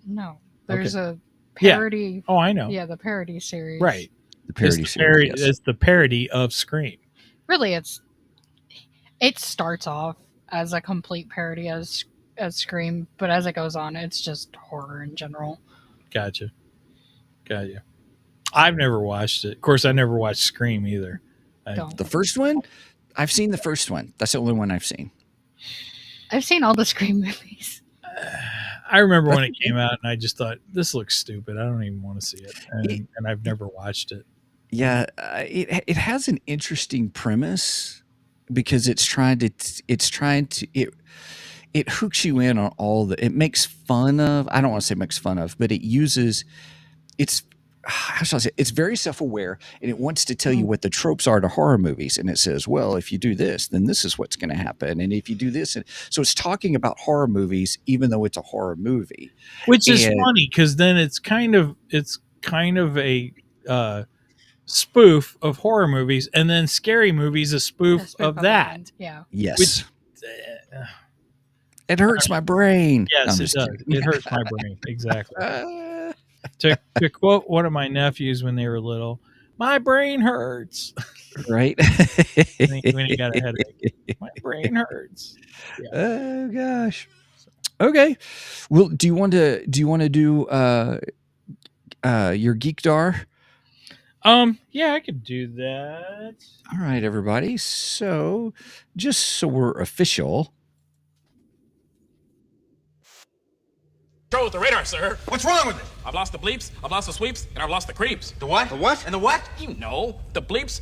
No, there's a parody. Yeah. Oh, I know. Yeah, the parody series. Right. The parody series. It's the parody of Scream. Really, it starts off as a complete parody as Scream, but as it goes on, it's just horror in general. Gotcha. I've never watched it. Of course, I never watched Scream either. The first one? I've seen the first one. That's the only one I've seen. I've seen all the Scream movies. I remember when it came out, and I just thought, this looks stupid. I don't even want to see it. And I've never watched it. Yeah, it has an interesting premise because it hooks you in on all it makes fun of. I don't want to say makes fun of, but how shall I say? It's very self-aware, and it wants to tell you what the tropes are to horror movies. And it says, well, if you do this, then this is what's going to happen. And if you do this, so it's talking about horror movies, even though it's a horror movie, which is funny because then it's kind of a spoof of horror movies, and then Scary Movie's a spoof of that. Yeah. Yes. It hurts my brain. Yes, it does. It hurts my brain. Exactly. To quote one of my nephews when they were little, my brain hurts. Right? when he got a headache. My brain hurts. Yeah. Oh gosh. Okay. Well, do you want to do your Geekdar? Yeah, I could do that. All right, everybody. So, just so we're official. Control with the radar, sir. What's wrong with it? I've lost the bleeps, I've lost the sweeps, and I've lost the creeps. The what? The what? And the what? You know, the bleeps,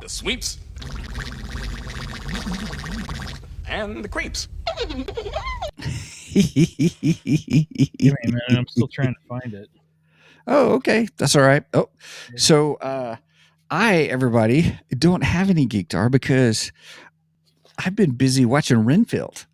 the sweeps, and the creeps. Give me a minute, I'm still trying to find it. Oh, okay. That's all right. Oh, so everybody, don't have any Geekdar because I've been busy watching Renfield.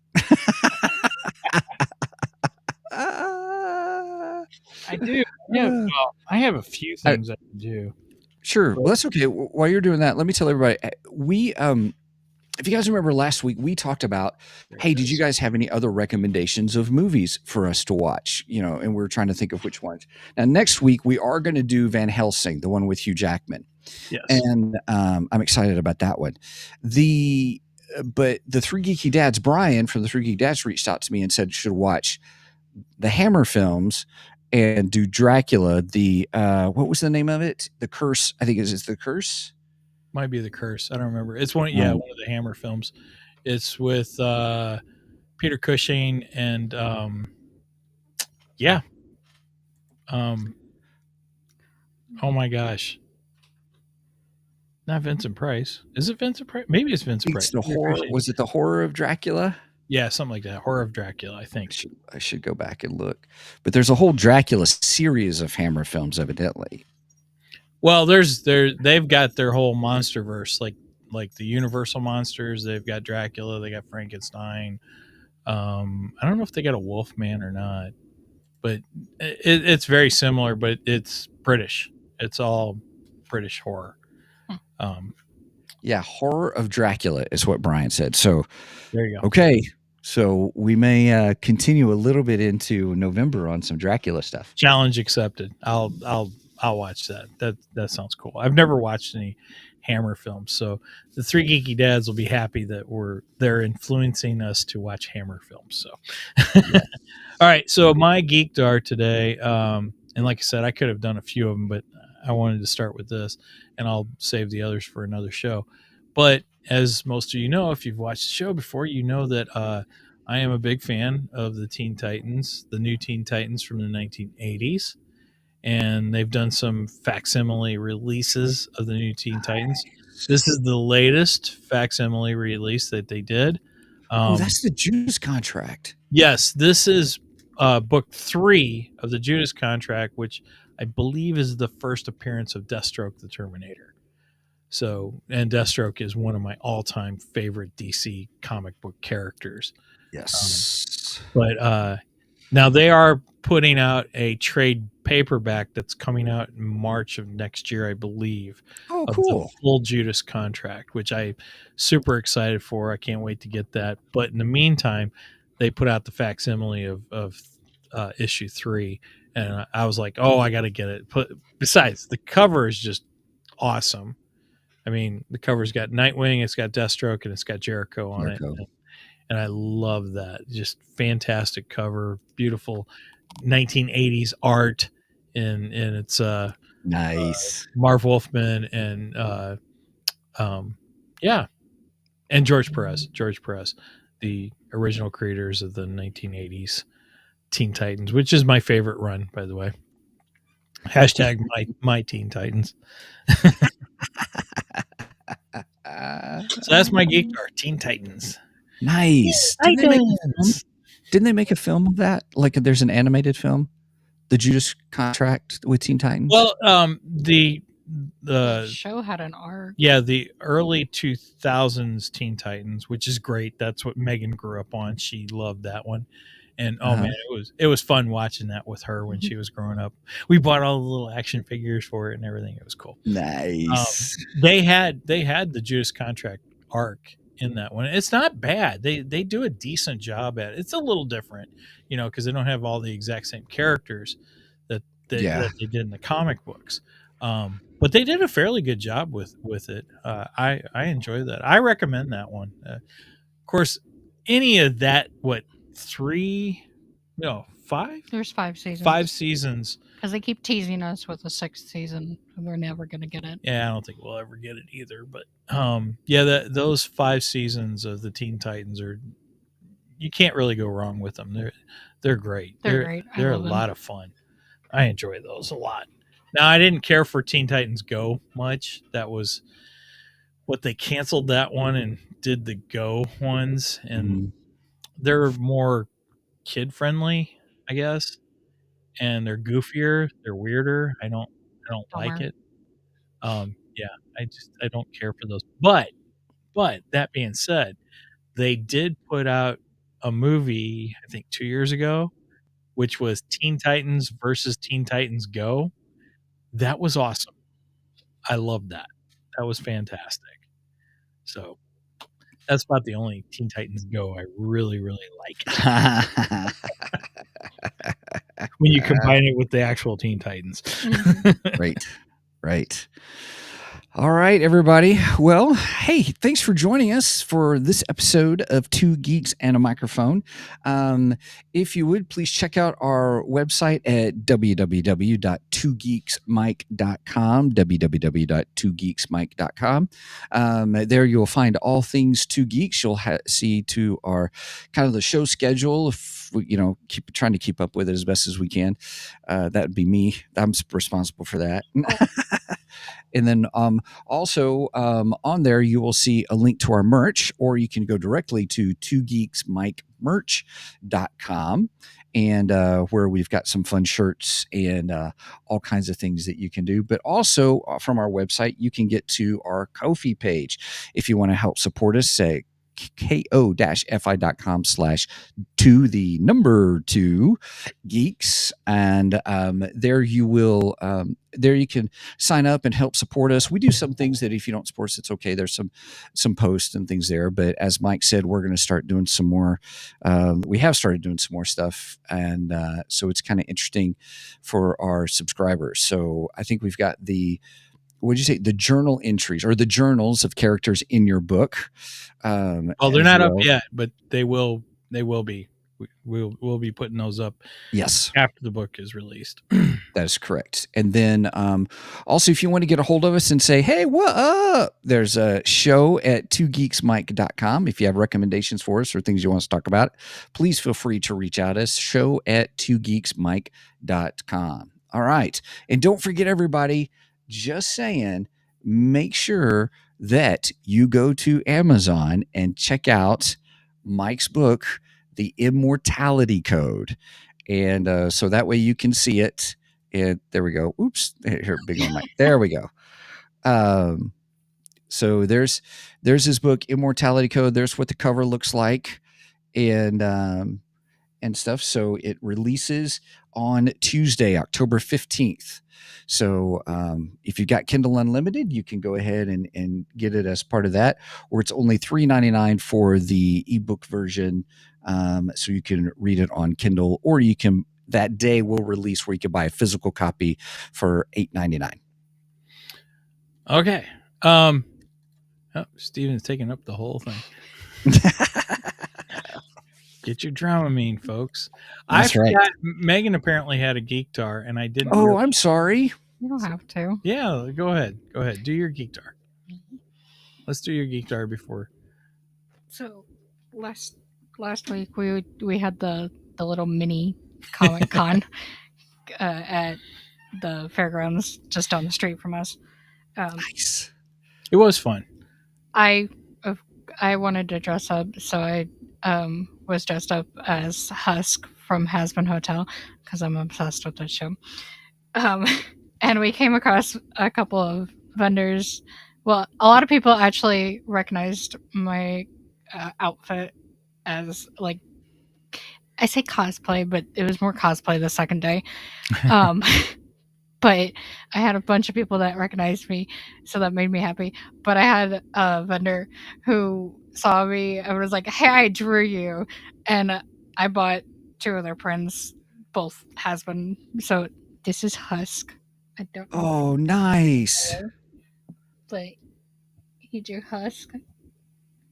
I do. Yeah, well, I have a few things I can do. Sure. Well, that's okay. While you're doing that, let me tell everybody, we if you guys remember last week, we talked about, hey, did you guys have any other recommendations of movies for us to watch? And we're trying to think of which ones. Now, next week, we are going to do Van Helsing, the one with Hugh Jackman. Yes. And I'm excited about that one. But the Three Geeky Dads, Brian from the Three Geeky Dads reached out to me and said, should watch the Hammer films and do Dracula. What was the name of it? The Curse. I think it's The Curse. Might be The Curse. I don't remember. It's one of the Hammer films. It's with Peter Cushing and oh my gosh. Not Vincent Price. Is it Vincent Price? Maybe it's Vincent Price. The horror. Was it the Horror of Dracula? Yeah, something like that. Horror of Dracula, I think. I should go back and look. But there's a whole Dracula series of Hammer films, evidently. Well, they've got their whole monsterverse, like the Universal monsters. They've got Dracula. They got Frankenstein. I don't know if they got a Wolfman or not, but it's very similar. But it's British. It's all British horror. Yeah, Horror of Dracula is what Brian said. So there you go. Okay, so we may continue a little bit into November on some Dracula stuff. Challenge accepted. I'll I'll watch that. That sounds cool. I've never watched any Hammer films, so the three geeky dads will be happy that they're influencing us to watch Hammer films. So, all right. So my geek dart today, and like I said, I could have done a few of them, but I wanted to start with this, and I'll save the others for another show. But as most of you know, if you've watched the show before, you know that I am a big fan of the Teen Titans, the new Teen Titans from the 1980s. And they've done some facsimile releases of the new Teen Titans. This is the latest facsimile release that they did. That's the Judas Contract. Yes, this is book 3 of the Judas Contract, which I believe is the first appearance of Deathstroke the Terminator. So, and Deathstroke is one of my all-time favorite DC comic book characters. Yes. But now they are putting out a trade paperback that's coming out in March of next year, I believe. Oh, of cool. The full Judas Contract, which I'm super excited for. I can't wait to get that. But in the meantime, they put out the facsimile of issue 3, and I was like, oh, I got to get it. Besides, the cover is just awesome. I mean, the cover's got Nightwing, it's got Deathstroke, and it's got Jericho on it. And I love that. Just fantastic cover, beautiful 1980s art, and it's nice. Marv Wolfman and and George Perez, the original creators of the 1980s Teen Titans, which is my favorite run, by the way. Hashtag my Teen Titans. So that's my geek art, Teen Titans. Nice. Didn't they make a film of that? Like there's an animated film, the Judas Contract with Teen Titans? Well, the show had an arc. Yeah, the early 2000s Teen Titans, which is great. That's what Megan grew up on. She loved that one. And man, it was fun watching that with her when she was growing up. We bought all the little action figures for it and everything. It was cool. Nice. They had the Judas Contract arc in that one. It's not bad. They do a decent job at it. It's a little different, because they don't have all the exact same characters that they did in the comic books. But they did a fairly good job with it. I enjoy that. I recommend that one. Of course, any of that, 5? There's 5 seasons. 5 seasons. Because they keep teasing us with a 6th season, and we're never going to get it. Yeah, I don't think we'll ever get it either. But those 5 seasons of the Teen Titans you can't really go wrong with them. They're great. They're great. They're a lot of fun. I enjoy those a lot. Now, I didn't care for Teen Titans Go much. That was what they canceled that one and did the Go ones, and they're more kid friendly, I guess. And they're goofier, they're weirder. I don't like it. I don't care for those. But that being said, they did put out a movie, I think 2 years ago, which was Teen Titans versus Teen Titans Go. That was awesome. I loved that. That was fantastic. So that's about the only Teen Titans Go I really, really like. When you combine it with the actual Teen Titans. Right. All right, everybody. Well, hey, thanks for joining us for this episode of Two Geeks and a Microphone. If you would, please check out our website at www.twogeeksmike.com, www.twogeeksmike.com. There you'll find all things Two Geeks. You'll see to our kind of the show schedule. If we, keep trying to keep up with it as best as we can. That would be me. I'm responsible for that. And then also on there, you will see a link to our merch, or you can go directly to twogeeksmikemerch.com, and where we've got some fun shirts and all kinds of things that you can do. But also from our website, you can get to our Ko-fi page if you want to help support us, ko-fi.com/2 geeks. And there you will, there you can sign up and help support us. We do some things that if you don't support us, it's okay. There's some posts and things there. But as Mike said, we're going to start doing some more. We have started doing some more stuff. And so it's kind of interesting for our subscribers. So I think we've got what did you say? The journal entries or the journals of characters in your book. Well, they're not up yet, but they will be. We'll be putting those up. Yes. After the book is released. That is correct. And then also, if you want to get a hold of us and say, hey, what up? There's a show at 2geeksmike.com. If you have recommendations for us or things you want us to talk about, please feel free to reach out to us. Show at 2geeksmike.com. All right. And don't forget, everybody, just saying, make sure that you go to Amazon and check out Mike's book, The Immortality Code. And so that way you can see it. And there we go. Oops. Here, big on Mike. There we go. So there's his book, Immortality Code. There's what the cover looks like. And stuff. So it releases on Tuesday, October 15th. So if you've got Kindle Unlimited, you can go ahead and get it as part of that, or it's only $3.99 for the ebook version. So you can read it on Kindle, or you can, that day will release where you can buy a physical copy for $8.99. Okay. Steven's taking up the whole thing. Get your Dramamine, folks. That's I right. forgot Megan apparently had a Geektar, and I didn't. Oh, I'm sorry. You don't have to. Yeah, go ahead. Go ahead. Do your Geektar. Let's do your Geektar before. So last week we had the little mini Comic Con at the fairgrounds just down the street from us. Nice. It was fun. I wanted to dress up, so I was dressed up as Husk from Hazbin Hotel because I'm obsessed with that show. And we came across a couple of vendors. Well, a lot of people actually recognized my outfit as, like, I say cosplay, but it was more cosplay the second day. But I had a bunch of people that recognized me, so that made me happy. But I had a vendor who saw me and was like, hey, I drew you. And I bought 2 of their prints, both Hazbin. So this is Husk. I don't know. Oh, nice. But he drew Husk.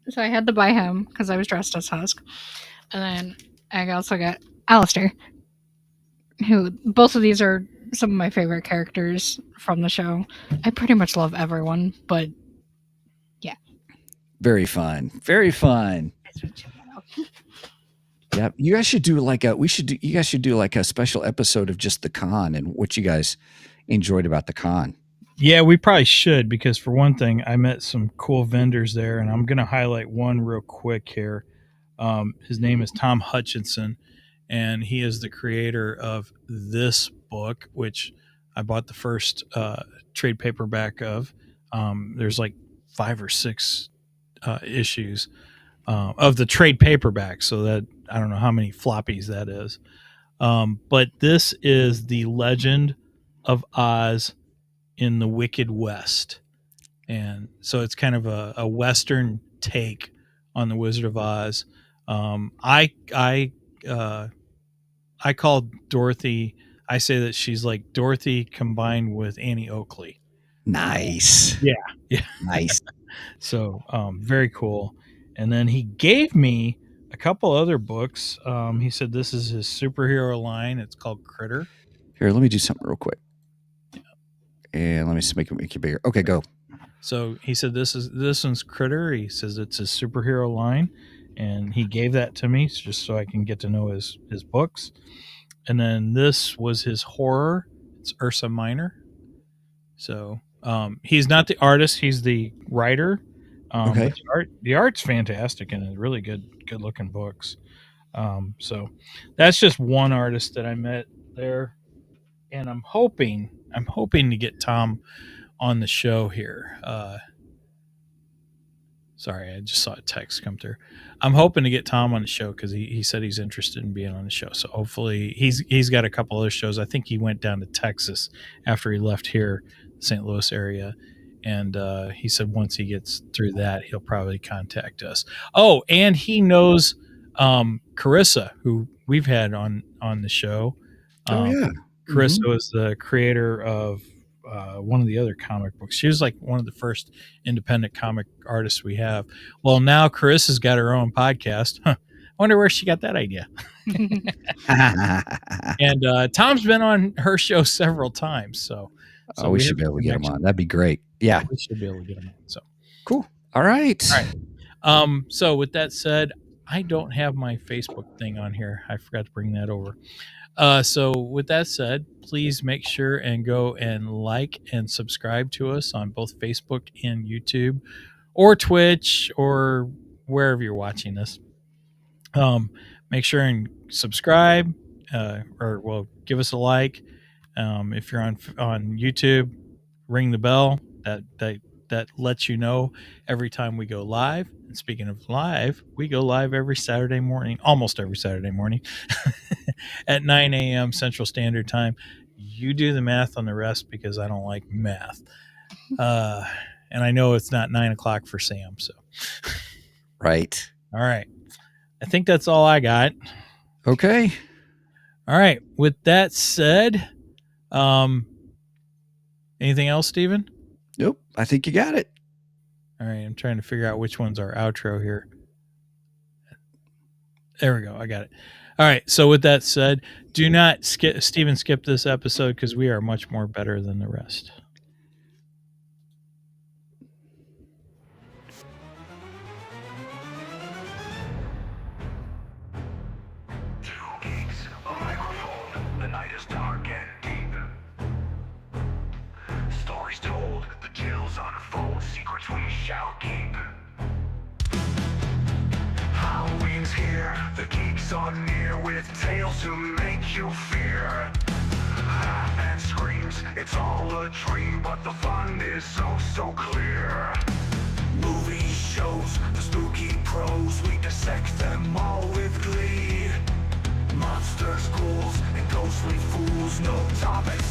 So I had to buy him because I was dressed as Husk. And then I also got Alistair, who both of these are some of my favorite characters from the show. I pretty much love everyone, but yeah. Very fun. Very fun. Yeah, you guys should do like you guys should do like a special episode of just the con and what you guys enjoyed about the con. Yeah, we probably should, because for one thing, I met some cool vendors there, and I'm going to highlight one real quick here. His name is Tom Hutchinson, and he is the creator of this book, which I bought the first trade paperback of. There's like 5 or 6 issues of the trade paperback, so that I don't know how many floppies that is. But this is the Legend of Oz in the Wicked West. And so it's kind of a Western take on the Wizard of Oz. I call Dorothy, I say that she's like Dorothy combined with Annie Oakley. Nice. Yeah. Nice. So very cool. And then he gave me a couple other books. He said this is his superhero line. It's called Critter. Here, let me do something real quick. And let me just make it bigger. Okay, go. So he said this one's Critter. He says it's his superhero line, and he gave that to me just so I can get to know his books. And then this was his horror. It's Ursa Minor. So he's not the artist; he's the writer. Okay. But the art's fantastic, and it's really good looking books. So that's just one artist that I met there, and I'm hoping to get Tom on the show here. Sorry, I just saw a text come through. I'm hoping to get Tom on the show because he said he's interested in being on the show. So hopefully he's got a couple other shows. I think he went down to Texas after he left here, St. Louis area. And he said once he gets through that, he'll probably contact us. Oh, and he knows Carissa, who we've had on the show. Carissa was the creator of one of the other comic books. She was like one of the first independent comic artists we have. Well, now Carissa's got her own podcast. I wonder where she got that idea. And Tom's been on her show several times. So we should be able to get him on. That'd be great. Yeah. We should be able to get him on. So cool. All right. So with that said, I don't have my Facebook thing on here. I forgot to bring that over. So with that said, please make sure and go and like and subscribe to us on both Facebook and YouTube or Twitch or wherever you're watching this. Make sure and subscribe or give us a like. If you're on YouTube, ring the bell. That lets you know every time we go live. And speaking of live, we go live every Saturday morning, almost every Saturday morning at 9 a.m. Central Standard Time. You do the math on the rest because I don't like math. And I know it's not 9 o'clock for Sam. So, right. All right. I think that's all I got. Okay. All right. With that said, anything else, Steven? Nope. I think you got it. All right. I'm trying to figure out which one's our outro here. There we go. I got it. All right. So with that said, do not skip this episode because we are much more better than the rest. Two geeks, a microphone. The night is dark and deep. Stories told, the tales unfold, secrets we shall keep. Halloween's here, the geeks are near, with tales to make you fear. Laugh and screams, it's all a dream, but the fun is so clear. Movie shows, the spooky pros, we dissect them all with glee. Monsters, ghouls, and ghostly fools, no topics